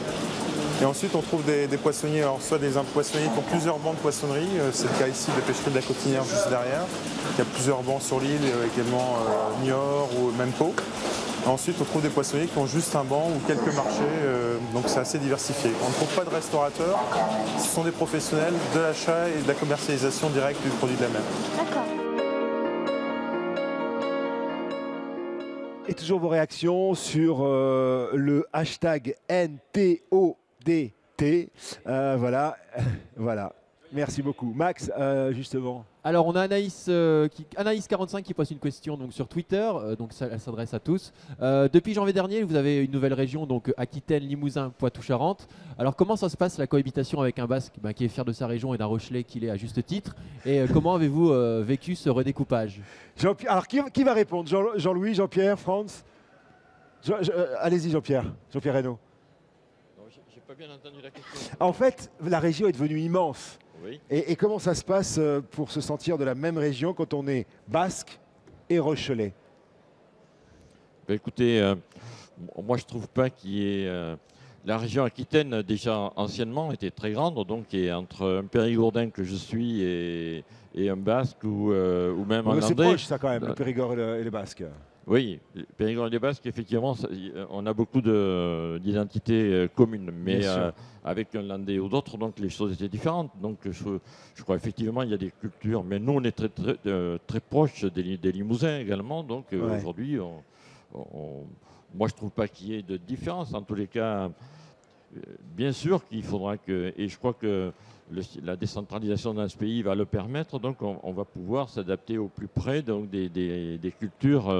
Et ensuite, on trouve des poissonniers, alors soit des poissonniers qui ont plusieurs bancs de poissonnerie, c'est le cas ici de la pêcherie de la Cotinière juste derrière. Il y a plusieurs bancs sur l'île, également Niort ou même Pau. Ensuite, on trouve des poissonniers qui ont juste un banc ou quelques marchés, donc c'est assez diversifié. On ne trouve pas de restaurateurs, ce sont des professionnels de l'achat et de la commercialisation directe du produit de la mer. D'accord. Et toujours vos réactions sur le hashtag NTODT. Voilà. Merci beaucoup. Max, justement. Alors on a Anaïs45 qui pose une question donc, sur Twitter, donc elle s'adresse à tous. Depuis janvier dernier, vous avez une nouvelle région, donc Aquitaine, Limousin, Poitou-Charentes. Alors comment ça se passe la cohabitation avec un Basque qui est fier de sa région et d'un Rochelais qu'il est à juste titre? Et comment avez-vous vécu ce redécoupage? Alors qui va répondre? Jean-Louis, Jean-Pierre, Franz? Allez-y Jean-Pierre Reynaud. J'ai pas bien entendu la question. En fait, la région est devenue immense. Oui. Et comment ça se passe pour se sentir de la même région quand on est basque et rochelais? Écoutez, moi je trouve pas qu'il y ait... la région Aquitaine, déjà anciennement, était très grande, donc et entre un Périgourdin que je suis et un Basque ou même un Landais. C'est proche ça quand même, le Périgord et les Basques. Oui, Périgord et les Basques, effectivement, on a beaucoup d'identités communes, mais avec un Landais ou d'autres, donc les choses étaient différentes. Donc je crois effectivement il y a des cultures, mais nous on est très proches des Limousins également, donc aujourd'hui, moi je ne trouve pas qu'il y ait de différence. En tous les cas, bien sûr qu'il faudra que, et je crois que la décentralisation dans ce pays va le permettre, donc on va pouvoir s'adapter au plus près donc, des cultures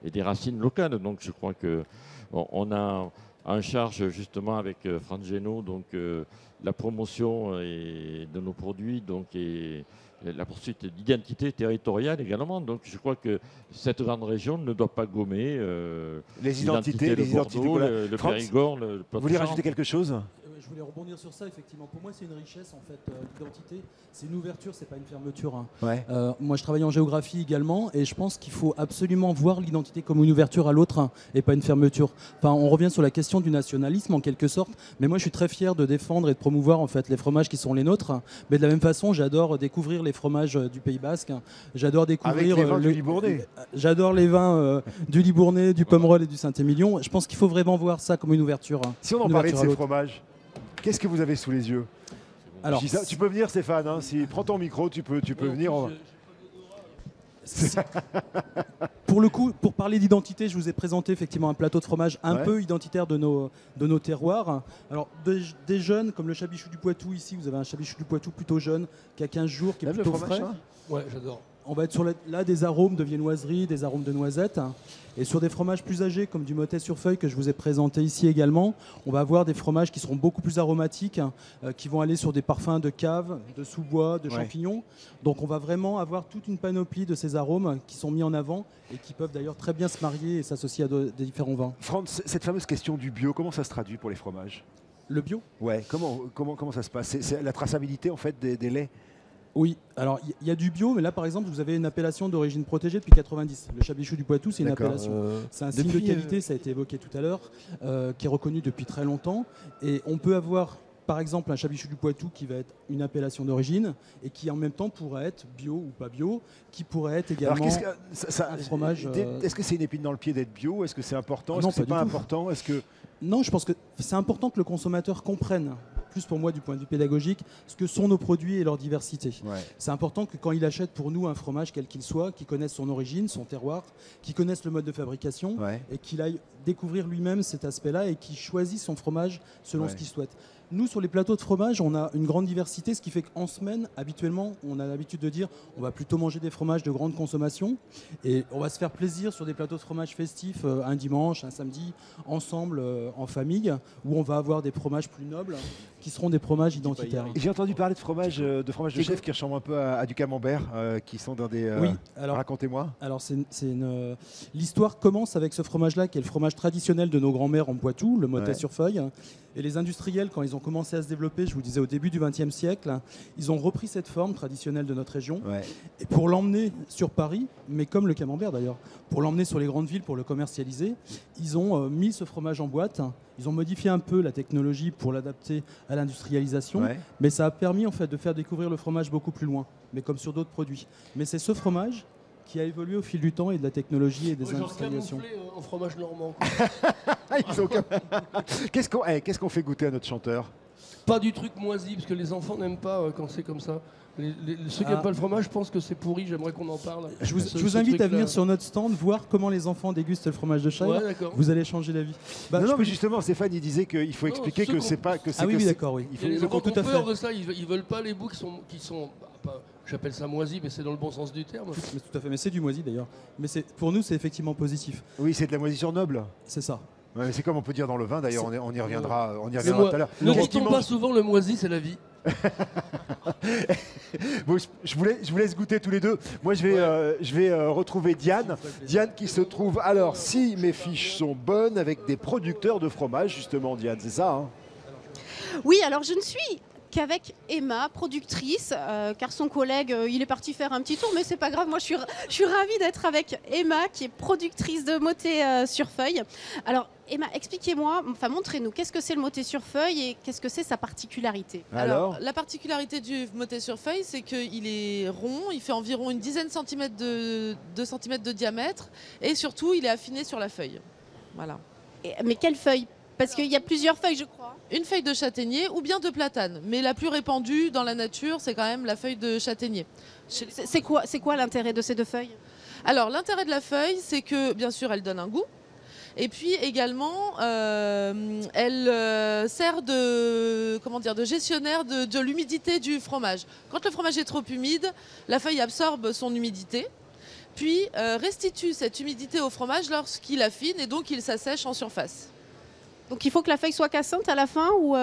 et des racines locales. Donc je crois que on a en charge justement avec Frangeno, donc la promotion de nos produits, donc et la poursuite d'identité territoriale également. Donc je crois que cette grande région ne doit pas gommer les identités, le Bordeaux, le Périgord, le Poitou-Charentes. Vous voulez rajouter quelque chose ? Je voulais rebondir sur ça, effectivement. Pour moi, c'est une richesse, en fait, l'identité. C'est une ouverture, c'est pas une fermeture. Hein. Ouais. Moi, je travaille en géographie également, et je pense qu'il faut absolument voir l'identité comme une ouverture à l'autre, hein, et pas une fermeture. Enfin, on revient sur la question du nationalisme, en quelque sorte. Mais moi, je suis très fier de défendre et de promouvoir, en fait, les fromages qui sont les nôtres. Mais de la même façon, j'adore découvrir les fromages du Pays Basque. J'adore découvrir... Avec les vins du Libournais. J'adore les vins du Libournais, du Pomerol et du Saint-Émilion. Je pense qu'il faut vraiment voir ça comme une ouverture. Si on en parlait de ces fromages, qu'est-ce que vous avez sous les yeux? Alors, tu peux venir, Stéphane. Hein, prends ton micro, tu peux venir. Pour le coup, pour parler d'identité, je vous ai présenté effectivement un plateau de fromage un peu identitaire de nos terroirs. Alors, des jeunes, comme le Chabichou du Poitou, ici, vous avez un Chabichou du Poitou plutôt jeune, qui a 15 jours, qui est plutôt frais. Ouais, j'adore. On va être sur là des arômes de viennoiserie, des arômes de noisettes. Et sur des fromages plus âgés, comme du Motet sur feuille que je vous ai présenté ici également, on va avoir des fromages qui seront beaucoup plus aromatiques, qui vont aller sur des parfums de cave, de sous-bois, de champignons. Donc on va vraiment avoir toute une panoplie de ces arômes qui sont mis en avant et qui peuvent d'ailleurs très bien se marier et s'associer à des différents vins. Franz, cette fameuse question du bio, comment ça se traduit pour les fromages? Le bio? Ouais, comment ça se passe? C'est la traçabilité en fait des laits? Oui, alors il y a du bio, mais là par exemple vous avez une appellation d'origine protégée depuis 90. Le Chabichou du Poitou, c'est une appellation. C'est un signe de qualité, ça a été évoqué tout à l'heure, qui est reconnu depuis très longtemps. Et on peut avoir par exemple un Chabichou du Poitou qui va être une appellation d'origine et qui en même temps pourrait être bio ou pas bio, qui pourrait être également un fromage. Est-ce que c'est une épine dans le pied d'être bio? Est-ce que c'est important? Est-ce Non, que c'est pas important? Non, je pense que c'est important que le consommateur comprenne, plus pour moi du point de vue pédagogique, ce que sont nos produits et leur diversité. Ouais. C'est important que quand il achète pour nous un fromage quel qu'il soit, qu'il connaisse son origine, son terroir, qu'il connaisse le mode de fabrication et qu'il aille découvrir lui-même cet aspect-là et qu'il choisisse son fromage selon ce qu'il souhaite. Nous, sur les plateaux de fromage, on a une grande diversité, ce qui fait qu'en semaine, habituellement, on a l'habitude de dire on va plutôt manger des fromages de grande consommation et on va se faire plaisir sur des plateaux de fromage festifs un dimanche, un samedi, ensemble, en famille, où on va avoir des fromages plus nobles qui seront des fromages identitaires. J'ai entendu parler de fromage de chef qui ressemble un peu à du camembert, qui sont dans des... Oui, alors, racontez-moi. Alors, l'histoire commence avec ce fromage-là, qui est le fromage traditionnel de nos grands-mères en Poitou, le Motet sur feuille. Et les industriels, quand ils ont commencé à se développer, je vous disais au début du XXe siècle, ils ont repris cette forme traditionnelle de notre région et pour l'emmener sur Paris, mais comme le camembert d'ailleurs, pour l'emmener sur les grandes villes pour le commercialiser, ils ont mis ce fromage en boîte. Ils ont modifié un peu la technologie pour l'adapter à l'industrialisation, mais ça a permis en fait de faire découvrir le fromage beaucoup plus loin, mais comme sur d'autres produits. Mais c'est ce fromage qui a évolué au fil du temps et de la technologie et des industrialisations. En fromage normand. Qu'est-ce qu'on fait goûter à notre chanteur? Pas du truc moisi, parce que les enfants n'aiment pas quand c'est comme ça. Ceux qui n'aiment pas le fromage pensent que c'est pourri, j'aimerais qu'on en parle. Je vous invite à venir sur notre stand, voir comment les enfants dégustent le fromage de chèvre. Vous allez changer d'avis. Non, mais justement, Stéphane, il disait qu'il faut expliquer que c'est pas... Ah oui, d'accord, oui. Les enfants ont peur de ça, ils veulent pas les bouts qui sont j'appelle ça moisi, mais c'est dans le bon sens du terme. Mais tout à fait, mais c'est du moisi d'ailleurs. Mais pour nous, c'est effectivement positif. Oui, c'est de la moisissure noble. C'est ça. Ouais, c'est comme on peut dire dans le vin, d'ailleurs, on y reviendra tout à l'heure. Ne dit-on pas souvent le moisi, c'est la vie? Bon, je vous laisse goûter tous les deux. Moi, je vais retrouver Diane. Diane qui se trouve, alors, si mes fiches sont bonnes, avec des producteurs de fromage, justement, Diane, c'est ça hein? Oui, alors je ne suis qu'avec Emma, productrice, car son collègue, il est parti faire un petit tour, mais c'est pas grave, moi je suis ravie d'être avec Emma, qui est productrice de Motet sur feuille. Alors Emma, expliquez-moi, enfin montrez-nous, qu'est-ce que c'est le Motet sur feuille et qu'est-ce que c'est sa particularité? Alors, la particularité du Motet sur feuille, c'est qu'il est rond, il fait environ une dizaine de centimètres de diamètre, et surtout il est affiné sur la feuille. Voilà. Mais quelle feuille? Parce qu'il y a plusieurs feuilles, je crois. Une feuille de châtaignier ou bien de platane. Mais la plus répandue dans la nature, c'est quand même la feuille de châtaignier. C'est quoi l'intérêt de ces deux feuilles? Alors, l'intérêt de la feuille, c'est que, bien sûr, elle donne un goût. Et puis également, elle sert de gestionnaire de l'humidité du fromage. Quand le fromage est trop humide, la feuille absorbe son humidité, puis restitue cette humidité au fromage lorsqu'il affine et donc il s'assèche en surface. Donc il faut que la feuille soit cassante à la fin ou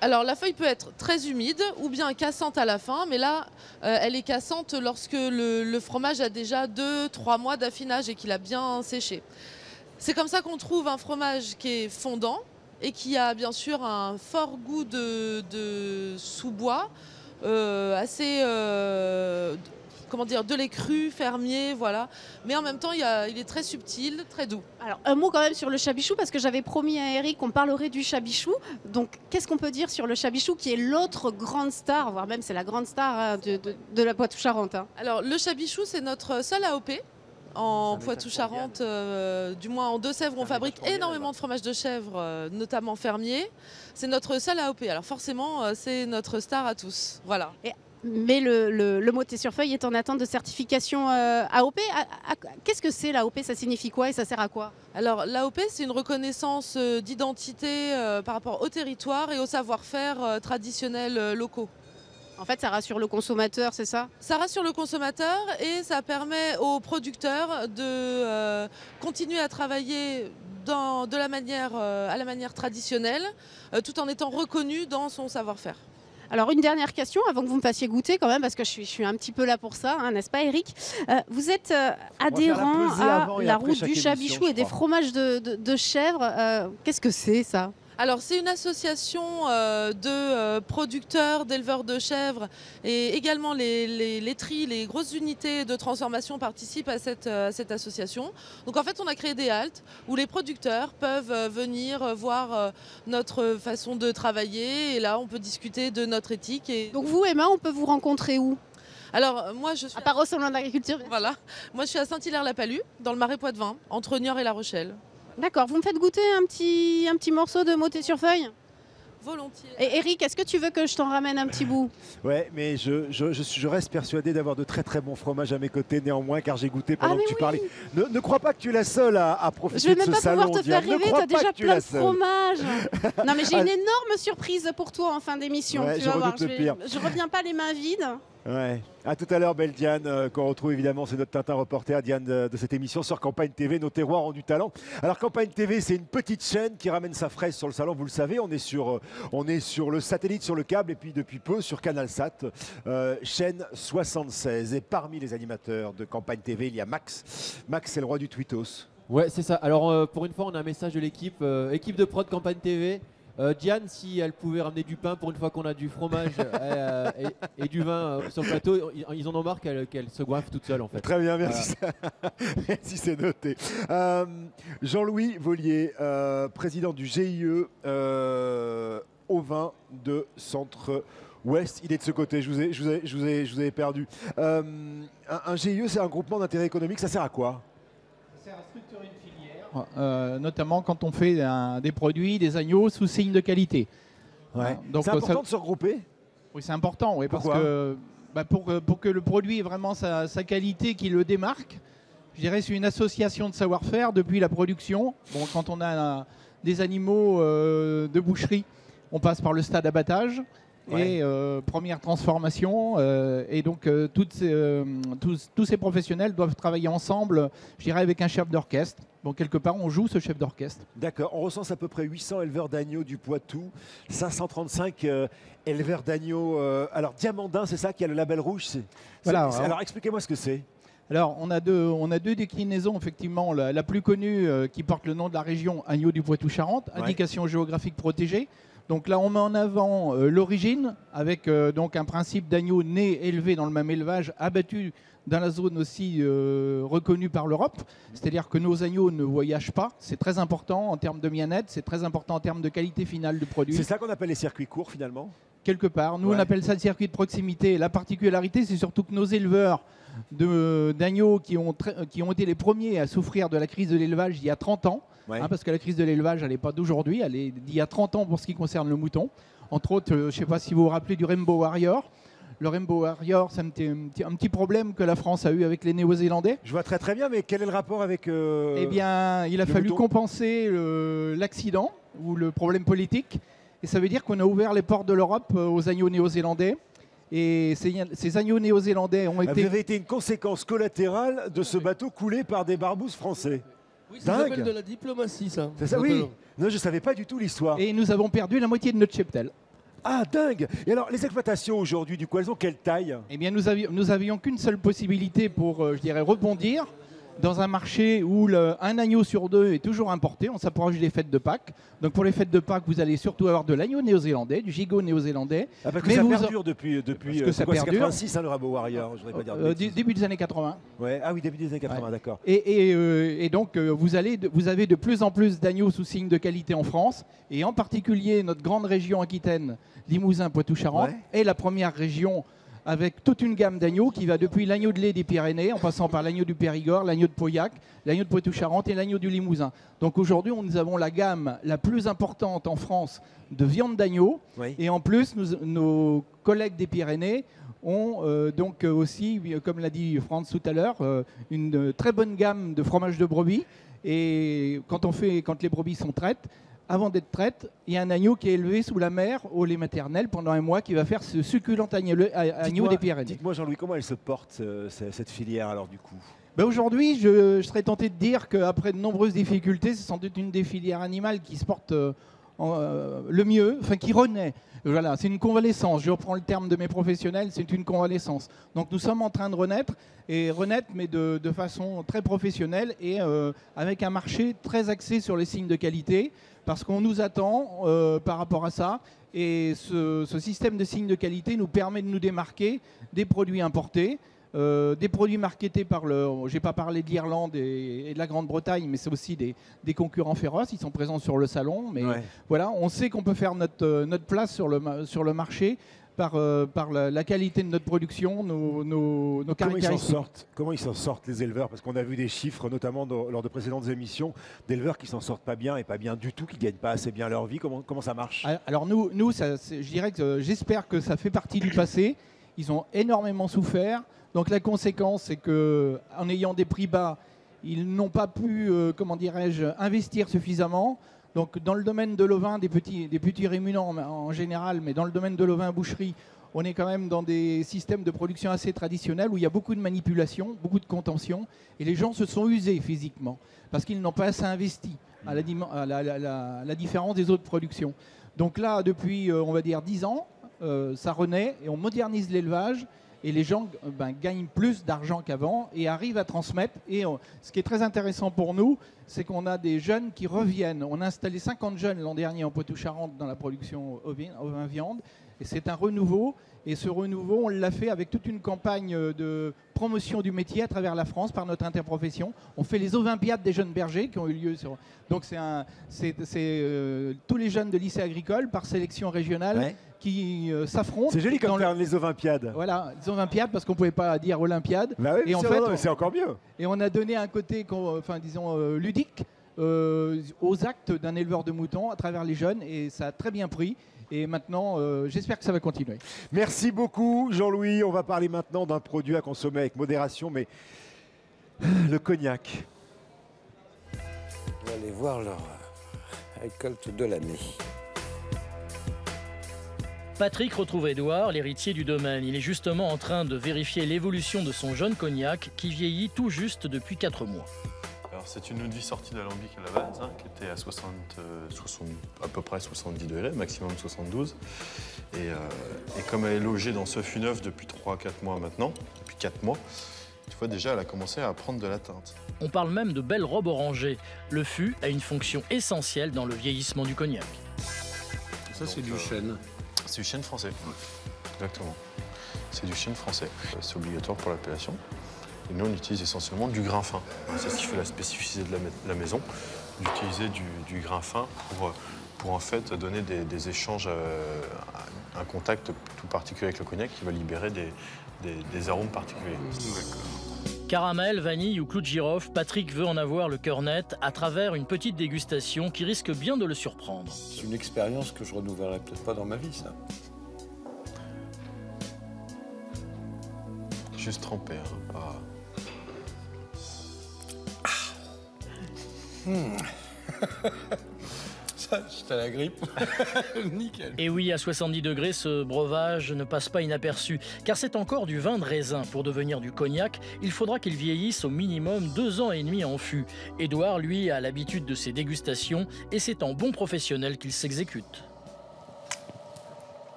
Alors la feuille peut être très humide ou bien cassante à la fin, mais là elle est cassante lorsque le fromage a déjà 2-3 mois d'affinage et qu'il a bien séché. C'est comme ça qu'on trouve un fromage qui est fondant et qui a bien sûr un fort goût de sous-bois, assez comment dire, de lait cru, fermier, voilà. Mais en même temps, il est très subtil, très doux. Alors, un mot quand même sur le chabichou, parce que j'avais promis à Eric qu'on parlerait du chabichou. Donc, qu'est-ce qu'on peut dire sur le chabichou, qui est l'autre grande star, voire même c'est la grande star de la Poitou-Charentes, hein. Alors, le chabichou, c'est notre seul AOP. En Poitou-Charentes, du moins en Deux-Sèvres, on fabrique énormément de fromage de chèvre, notamment fermier. C'est notre seul AOP. Alors forcément, c'est notre star à tous. Voilà. Mais le moté sur feuille est en attente de certification AOP. Qu'est-ce que c'est l'AOP? Ça signifie quoi et ça sert à quoi? Alors l'AOP, c'est une reconnaissance d'identité par rapport au territoire et au savoir-faire traditionnels locaux. En fait, ça rassure le consommateur, c'est ça? Ça rassure le consommateur et ça permet aux producteurs de continuer à travailler à la manière traditionnelle, tout en étant reconnu dans son savoir-faire. Alors une dernière question avant que vous me fassiez goûter quand même, parce que je suis un petit peu là pour ça, hein, n'est-ce pas Eric? Vous êtes adhérent à la route du chabichou et des fromages de chèvre. Qu'est-ce que c'est ça? Alors c'est une association de producteurs, d'éleveurs de chèvres et également les laiteries, les grosses unités de transformation participent à cette association. Donc en fait on a créé des haltes où les producteurs peuvent venir voir notre façon de travailler et là on peut discuter de notre éthique. Donc vous Emma, on peut vous rencontrer où? Alors moi je suis... À part au salon de l'agriculture. Voilà, moi je suis à Saint-Hilaire-la-Palue, dans le Marais Poitevin, entre Niort et La Rochelle. D'accord, vous me faites goûter un petit morceau de moté sur feuille? Volontiers. Et Eric, est-ce que tu veux que je t'en ramène un petit bout? Ouais, mais je reste persuadé d'avoir de très très bons fromages à mes côtés néanmoins, car j'ai goûté pendant que tu parlais. Ne crois pas que tu es la seule à profiter de ce salon. Je vais même pas pouvoir te faire rêver, tu as déjà plein de fromages. Non mais j'ai une énorme surprise pour toi en fin d'émission. Ouais, tu vas voir, pire. Je reviens pas les mains vides. Ouais. À tout à l'heure, belle Diane, qu'on retrouve évidemment, c'est notre Tintin reporter, Diane, de cette émission sur Campagne TV, nos terroirs ont du talent. Alors Campagne TV, c'est une petite chaîne qui ramène sa fraise sur le salon, vous le savez, on est sur le satellite, sur le câble, et puis depuis peu sur CanalSat, chaîne 76. Et parmi les animateurs de Campagne TV, il y a Max. Max, c'est le roi du tweetos. Ouais, c'est ça. Alors pour une fois, on a un message de l'équipe, équipe de prod Campagne TV. Diane, si elle pouvait ramener du pain pour une fois qu'on a du fromage et du vin sur le plateau, ils en ont marre qu'elle se goinfre toute seule en fait. Très bien, merci. Merci, c'est noté. Jean-Louis Vollier, président du GIE au vin de Centre-Ouest. Il est de ce côté, je vous ai perdu. Un GIE, c'est un groupement d'intérêt économique, ça sert à quoi? Ça sert à structurer une filière. Notamment quand on fait des produits, des agneaux sous signe de qualité. Ouais. C'est important de se regrouper? Oui, c'est important, oui, parce que pour que le produit ait vraiment sa qualité qui le démarque, je dirais c'est une association de savoir-faire depuis la production. Bon, quand on a des animaux de boucherie, on passe par le stade d'abattage. Ouais. Et première transformation, et donc tous ces professionnels doivent travailler ensemble, je dirais avec un chef d'orchestre. Donc quelque part on joue ce chef d'orchestre. D'accord, on recense à peu près 800 éleveurs d'agneaux du Poitou, 535 éleveurs d'agneaux. Alors Diamandin, c'est ça qui a le label rouge, voilà, alors expliquez-moi ce que c'est. Alors on a deux déclinaisons effectivement, la plus connue qui porte le nom de la région agneau du Poitou-Charentes, indication géographique protégée. Donc là, on met en avant l'origine, avec donc un principe d'agneau né, élevé dans le même élevage, abattu dans la zone aussi reconnue par l'Europe. C'est-à-dire que nos agneaux ne voyagent pas. C'est très important en termes de bien-être, c'est très important en termes de qualité finale du produit. C'est ça qu'on appelle les circuits courts finalement? Quelque part. Nous, on appelle ça le circuit de proximité. La particularité, c'est surtout que nos éleveurs d'agneaux qui ont été les premiers à souffrir de la crise de l'élevage il y a 30 ans, parce que la crise de l'élevage, elle n'est pas d'aujourd'hui, elle est d'il y a 30 ans pour ce qui concerne le mouton. Entre autres, je ne sais pas si vous vous rappelez du Rainbow Warrior. Le Rainbow Warrior, c'est un petit problème que la France a eu avec les Néo-Zélandais. Je vois très bien, mais quel est le rapport avec Eh bien, il a fallu compenser l'accident ou le problème politique. Et ça veut dire qu'on a ouvert les portes de l'Europe aux agneaux néo-zélandais. Et ces agneaux néo-zélandais ont été... Vous avez été une conséquence collatérale de ce bateau coulé par des barbouzes français. Oui, ça s'appelle de la diplomatie, ça. C'est ça, oui. Non, je ne savais pas du tout l'histoire. Et nous avons perdu la moitié de notre cheptel. Ah, dingue! Et alors, les exploitations aujourd'hui, du coup, elles ont quelle taille? Eh bien, nous avions qu'une seule possibilité pour, je dirais, rebondir dans un marché où un agneau sur 2 est toujours importé. On s'approche des fêtes de Pâques. Donc, pour les fêtes de Pâques, vous allez surtout avoir de l'agneau néo-zélandais, du gigot néo-zélandais. Ah, parce que ça perdure depuis que ça perdure. 86, hein, le Rainbow Warrior. Je voudrais pas dire de bêtises. Début des années 80. Ouais. Ah oui, début des années 80, d'accord. Et donc, vous avez de plus en plus d'agneaux sous signe de qualité en France, et en particulier notre grande région Aquitaine, Limousin, Poitou-Charentes, est la première région avec toute une gamme d'agneaux qui va depuis l'agneau de lait des Pyrénées, en passant par l'agneau du Périgord, l'agneau de Pauillac, l'agneau de Poitou-Charentes et l'agneau du Limousin. Donc aujourd'hui, nous avons la gamme la plus importante en France de viande d'agneau, et en plus, nos collègues des Pyrénées ont donc aussi, comme l'a dit Franz tout à l'heure, une très bonne gamme de fromage de brebis. Et quand les brebis sont traites, avant d'être traite, il y a un agneau qui est élevé sous la mer au lait maternel pendant un mois qui va faire ce succulent agneau des Pyrénées. Dites-moi, Jean-Louis, comment elle se porte, cette filière, alors, du coup? Aujourd'hui, je serais tenté de dire qu'après de nombreuses difficultés, c'est sans doute une des filières animales qui se porte le mieux, enfin qui renaît. Voilà, c'est une convalescence. Je reprends le terme de mes professionnels, c'est une convalescence. Donc nous sommes en train de renaître, mais de façon très professionnelle et avec un marché très axé sur les signes de qualité, parce qu'on nous attend par rapport à ça. Et ce système de signes de qualité nous permet de nous démarquer des produits importés, des produits marketés par j'ai pas parlé de l'Irlande et de la Grande-Bretagne, mais c'est aussi des concurrents féroces. Ils sont présents sur le salon, mais voilà, on sait qu'on peut faire notre place sur le marché par la qualité de notre production, nos caractéristiques. Comment ils s'en sortent, les éleveurs? Parce qu'on a vu des chiffres, notamment lors de précédentes émissions, d'éleveurs qui s'en sortent pas bien et pas bien du tout, qui gagnent pas assez bien leur vie. Comment ça marche? Alors nous je dirais que j'espère que ça fait partie du passé. Ils ont énormément souffert. Donc la conséquence, c'est qu'en ayant des prix bas, ils n'ont pas pu, investir suffisamment. Donc dans le domaine de l'ovin, des petits ruminants en général, mais dans le domaine de l'ovin boucherie, on est quand même dans des systèmes de production assez traditionnels où il y a beaucoup de manipulation, beaucoup de contention, et les gens se sont usés physiquement parce qu'ils n'ont pas assez investi à la différence des autres productions. Donc là, depuis, on va dire 10 ans, ça renaît et on modernise l'élevage. Et les gens gagnent plus d'argent qu'avant et arrivent à transmettre. Et ce qui est très intéressant pour nous, c'est qu'on a des jeunes qui reviennent. On a installé 50 jeunes l'an dernier en Poitou-Charentes dans la production ovin-viande. Et c'est un renouveau. Et ce renouveau, on l'a fait avec toute une campagne de promotion du métier à travers la France par notre interprofession. On fait les Ovimpiades des jeunes bergers qui ont eu lieu sur... Donc c'est tous les jeunes de lycée agricole par sélection régionale qui s'affrontent. C'est joli comme terme, les Ovimpiades. Voilà, les Ovimpiades parce qu'on ne pouvait pas dire Olympiade. Bah oui, et en fait, c'est encore mieux. Et on a donné un côté, ludique aux actes d'un éleveur de moutons à travers les jeunes et ça a très bien pris. Et maintenant, j'espère que ça va continuer. Merci beaucoup, Jean-Louis. On va parler maintenant d'un produit à consommer avec modération, mais le cognac. On va aller voir leur récolte de l'année. Patrick retrouve Édouard, l'héritier du domaine. Il est justement en train de vérifier l'évolution de son jeune cognac qui vieillit tout juste depuis 4 mois. Alors c'est une eau de vie sortie d'alambic à la base, qui était à à peu près 70 degrés, maximum 72. Et comme elle est logée dans ce fût neuf depuis 3-4 mois maintenant, depuis 4 mois, une fois déjà elle a commencé à prendre de la teinte. On parle même de belles robes orangées. Le fût a une fonction essentielle dans le vieillissement du cognac. Ça c'est du chêne. C'est du chêne français, exactement. C'est du chêne français. C'est obligatoire pour l'appellation. Et nous, on utilise essentiellement du grain fin. C'est ce qui fait la spécificité de la maison, d'utiliser du grain fin pour en fait donner des échanges, un contact tout particulier avec le cognac qui va libérer des arômes particuliers. Caramel, vanille ou clou de girofle, Patrick veut en avoir le cœur net à travers une petite dégustation qui risque bien de le surprendre. C'est une expérience que je renouvellerai peut-être pas dans ma vie, ça. Juste trempé. J'étais à la grippe. Nickel. Et oui, à 70 degrés, ce breuvage ne passe pas inaperçu, car c'est encore du vin de raisin. Pour devenir du cognac, il faudra qu'il vieillisse au minimum 2 ans et demi en fût. Édouard, lui, a l'habitude de ces dégustations et c'est en bon professionnel qu'il s'exécute.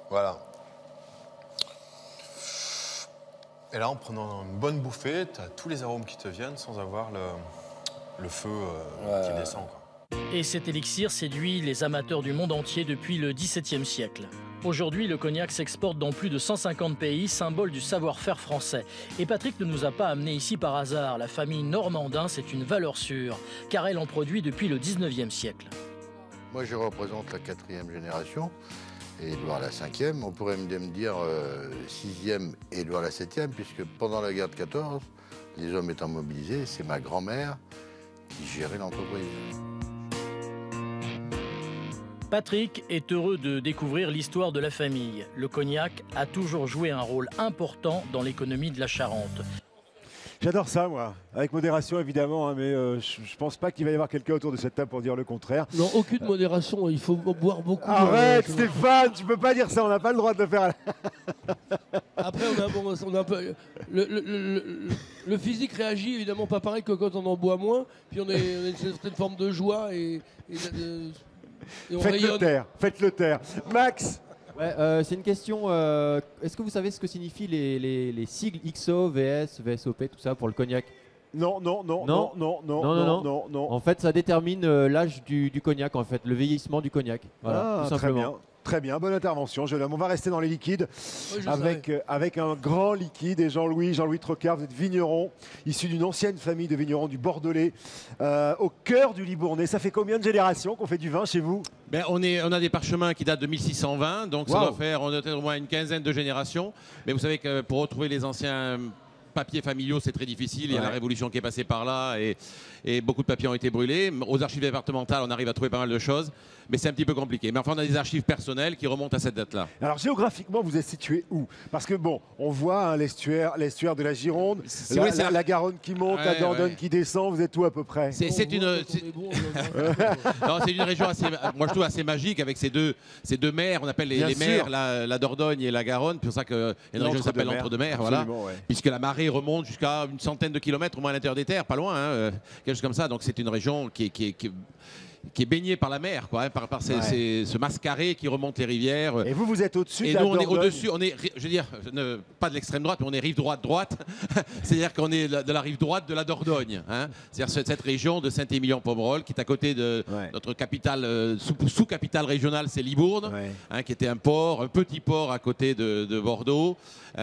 Voilà. Et là, en prenant une bonne bouffée, tu as tous les arômes qui te viennent sans avoir le feu qui descend, quoi. Et cet élixir séduit les amateurs du monde entier depuis le XVIIe siècle. Aujourd'hui, le cognac s'exporte dans plus de 150 pays, symbole du savoir-faire français. Et Patrick ne nous a pas amenés ici par hasard. La famille Normandin, c'est une valeur sûre, car elle en produit depuis le XIXe siècle. Moi, je représente la 4e génération. Et Édouard la 5e, on pourrait me dire 6e et Édouard la 7e, puisque pendant la guerre de 14, les hommes étant mobilisés, c'est ma grand-mère qui gérait l'entreprise. Patrick est heureux de découvrir l'histoire de la famille. Le cognac a toujours joué un rôle important dans l'économie de la Charente. J'adore ça, moi. Avec modération, évidemment, hein, mais je pense pas qu'il va y avoir quelqu'un autour de cette table pour dire le contraire. Non, aucune modération, il faut boire beaucoup. Arrête, Stéphane, tu peux pas dire ça, on n'a pas le droit de le faire. Après, on a un peu... Le physique réagit évidemment pas pareil que quand on en boit moins, puis on a une certaine forme de joie et on Faites-le taire, faites-le taire. Max. Ouais, c'est une question. Est-ce que vous savez ce que signifient les sigles XO, VS, VSOP, tout ça pour le cognac? Non. En fait, ça détermine l'âge du cognac, en fait, le vieillissement du cognac. Voilà, tout simplement. Très bien, bonne intervention, jeune homme. On va rester dans les liquides avec un grand liquide. Et Jean-Louis Trocard, vous êtes vigneron, issu d'une ancienne famille de vignerons du Bordelais, au cœur du Libournais. Ça fait combien de générations qu'on fait du vin chez vous? On a des parchemins qui datent de 1620, donc ça doit faire au moins une quinzaine de générations. Mais vous savez que pour retrouver les anciens papiers familiaux, c'est très difficile. Il y a la Révolution qui est passée par là et beaucoup de papiers ont été brûlés. Aux archives départementales, on arrive à trouver pas mal de choses, mais c'est un petit peu compliqué. Mais enfin, on a des archives personnelles qui remontent à cette date-là. Alors géographiquement, vous êtes situé où? Parce que bon, on voit hein, l'estuaire de la Gironde, la Garonne qui monte, la Dordogne qui descend. Vous êtes où à peu près? C'est une région assez, moi je trouve assez magique avec ces deux mers. On appelle les mers la Dordogne et la Garonne. C'est pour ça qu'il y a une région qui s'appelle l'entre-deux-mers, voilà. Puisque la marée remonte jusqu'à une centaine de kilomètres au moins à l'intérieur des terres, pas loin, hein, quelque chose comme ça. Donc c'est une région qui est baignée par la mer, quoi, hein, par ce mascaré qui remonte les rivières. Et vous êtes au-dessus de la Dordogne. Et nous, on est au-dessus, je veux dire, pas de l'extrême droite, mais on est rive droite. C'est-à-dire qu'on est de la rive droite de la Dordogne. Hein. C'est-à-dire cette région de Saint-Émilion-Pomerol, qui est à côté de notre capitale, sous-capitale régionale, c'est Libourne, hein, qui était un petit port à côté de Bordeaux.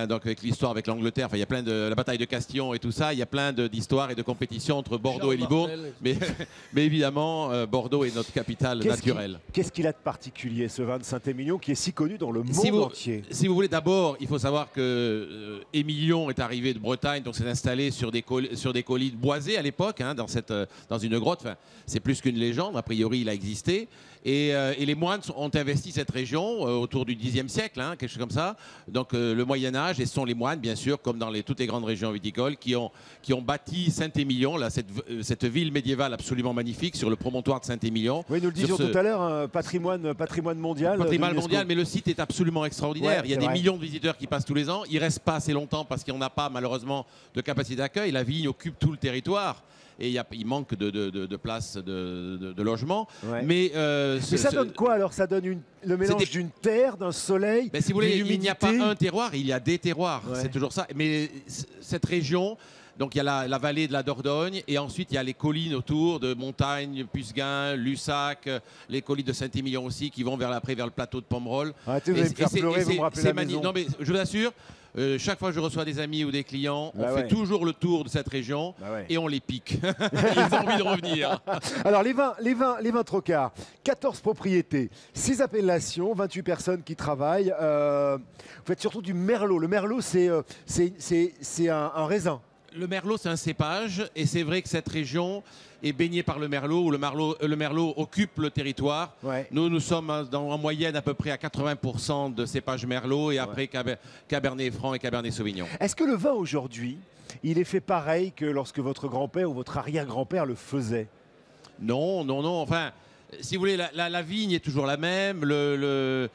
Donc avec l'histoire avec l'Angleterre, il y a plein de la bataille de Castillon et tout ça, il y a plein d'histoires et de compétitions entre Bordeaux et Libourne. Mais évidemment, Bordeaux est notre capitale naturelle. Qu'est-ce qu'il a de particulier, ce vin de Saint-Émilion, qui est si connu dans le monde entier? Si vous voulez, d'abord, il faut savoir que Émilion est arrivé de Bretagne, donc s'est installé sur des collines boisées à l'époque, hein, dans une grotte. Enfin, c'est plus qu'une légende, a priori il a existé. Et les moines ont investi cette région autour du Xe siècle, hein, quelque chose comme ça. Donc le Moyen-Âge, et ce sont les moines, bien sûr, comme dans toutes les grandes régions viticoles, qui ont bâti Saint-Émilion, cette ville médiévale absolument magnifique sur le promontoire de Saint-Émilion. Oui, nous le disions tout à l'heure, hein, patrimoine mondial. Patrimoine mondial, mais le site est absolument extraordinaire. Il y a des millions de visiteurs qui passent tous les ans. Il ne reste pas assez longtemps parce qu'on n'a pas malheureusement de capacité d'accueil. La vigne occupe tout le territoire. Et il manque de places de logement. Mais ça donne quoi alors? Ça donne le mélange d'une terre, d'un soleil, si vous voulez, il n'y a pas un terroir, il y a des terroirs. C'est toujours ça. Mais cette région, donc il y a la vallée de la Dordogne et ensuite il y a les collines autour de Montagne, Pusguin, Lussac, les collines de Saint-Émilion aussi qui vont vers le plateau de Pomerol. Arrêtez, vous allez me faire pleurer, vous me rappelez la maison. Non mais je vous assure, chaque fois que je reçois des amis ou des clients, on fait toujours le tour de cette région et on les pique. Ils ont envie de revenir. Alors les vins Trocard, 14 propriétés, 6 appellations, 28 personnes qui travaillent. Vous faites surtout du merlot. Le merlot, c'est un raisin. Le merlot, c'est un cépage et c'est vrai que cette région est baignée par le merlot, où le merlot occupe le territoire. Nous sommes en moyenne à peu près à 80% de cépage merlot et après Cabernet Franc et Cabernet Sauvignon. Est-ce que le vin aujourd'hui, il est fait pareil que lorsque votre grand-père ou votre arrière-grand-père le faisait? Non. Enfin, si vous voulez, la vigne est toujours la même, le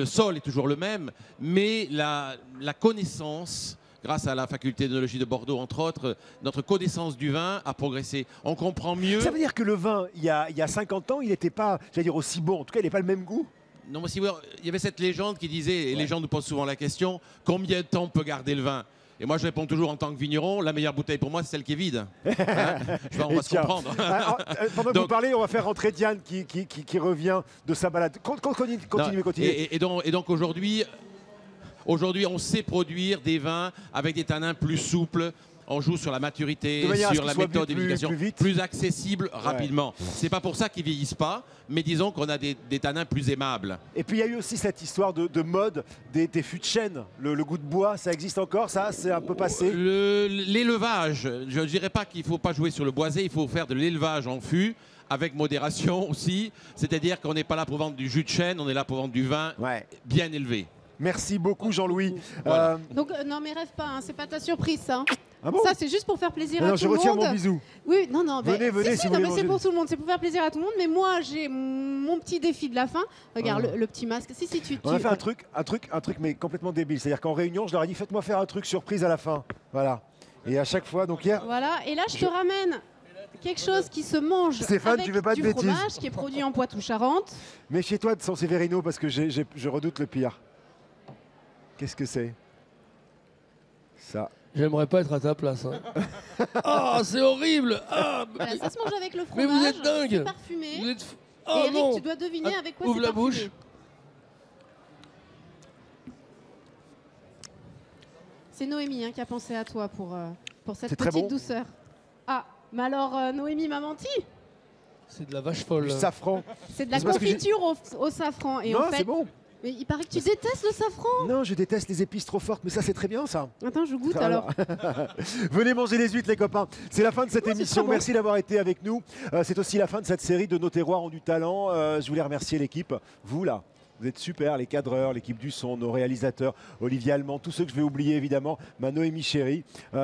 sol est toujours le même, mais la connaissance, grâce à la faculté d'œnologie de Bordeaux, entre autres, notre connaissance du vin a progressé. On comprend mieux... Ça veut dire que le vin, il y a 50 ans, il n'était pas, j'allais dire, aussi bon. En tout cas, il n'avait pas le même goût. Non, mais si vous voulez, il y avait cette légende qui disait, et les gens nous posent souvent la question, combien de temps on peut garder le vin? Et moi, je réponds toujours en tant que vigneron, la meilleure bouteille pour moi, c'est celle qui est vide. Hein, on va se comprendre. Alors, pendant que vous parlez, on va faire rentrer Diane qui revient de sa balade. Continue. Et donc aujourd'hui, on sait produire des vins avec des tanins plus souples. On joue sur la maturité, sur la méthode d'éducation, plus accessible rapidement. C'est pas pour ça qu'ils vieillissent pas, mais disons qu'on a des tanins plus aimables. Et puis il y a eu aussi cette histoire de mode des fûts de chêne. Le goût de bois, ça existe encore, ça c'est un peu passé. L'élevage, je ne dirais pas qu'il ne faut pas jouer sur le boisé, il faut faire de l'élevage en fût. Avec modération aussi, c'est-à-dire qu'on n'est pas là pour vendre du jus de chêne, on est là pour vendre du vin bien élevé. Merci beaucoup Jean-Louis. Voilà. Donc non mais rêve pas, hein, c'est pas ta surprise ça. Ah bon? Ça c'est juste pour faire plaisir à tout le monde. Je retire mon bisou. Oui, non, venez si vous voulez c'est manger. pour tout le monde, c'est pour faire plaisir à tout le monde. Mais moi j'ai mon petit défi de la fin. Regarde le petit masque. On a fait un truc mais complètement débile. C'est-à-dire qu'en réunion, je leur ai dit faites-moi faire un truc surprise à la fin. Voilà. Et à chaque fois, donc hier. Voilà. Et là je te ramène quelque chose qui se mange Stéphane, avec tu veux pas de du bêtises. fromage qui est produit en Poitou-Charentes. Méfie-toi de San Severino parce que je redoute le pire. Qu'est-ce que c'est? Ça. J'aimerais pas être à ta place. Hein. Oh, c'est horrible. Voilà, ça se mange avec le fromage. Mais vous êtes dingue. C'est parfumé. Vous êtes... Et Eric, tu dois deviner avec quoi c'est Ouvre la parfumé. bouche. C'est Noémie qui a pensé à toi pour cette C'est très petite bon. douceur. Ah, mais alors Noémie m'a menti. C'est de la vache folle. Du safran. C'est de la C'est parce que confiture au safran. Et non, en fait, c'est bon. Mais il paraît que tu détestes le safran. Non, je déteste les épices trop fortes, mais ça c'est très bien ça. Attends, je goûte Ça, alors. Venez manger les huîtres les copains. C'est la fin de cette émission. bon. Merci d'avoir été avec nous. C'est aussi la fin de cette série de Nos terroirs ont du talent. Je voulais remercier l'équipe. Vous là. Vous êtes super, les cadreurs, l'équipe du son, nos réalisateurs, Olivier Allemand, tous ceux que je vais oublier évidemment, ma Noémie chérie,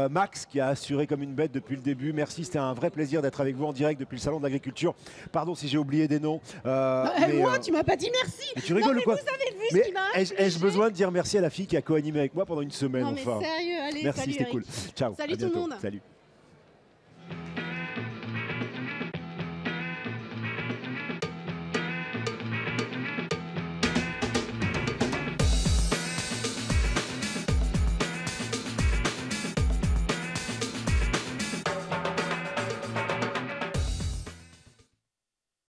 Max qui a assuré comme une bête depuis le début. Merci, c'était un vrai plaisir d'être avec vous en direct depuis le Salon de l'Agriculture. Pardon si j'ai oublié des noms. Moi, tu m'as pas dit merci. Mais tu rigoles non, mais ou quoi? vous avez vu Mais ce qui m'a ai-je besoin de dire merci à la fille qui a co-animé avec moi pendant une semaine Non mais enfin. sérieux, allez, Merci, salut c'était Eric. cool. Ciao. Salut à tout le bientôt. monde. Salut.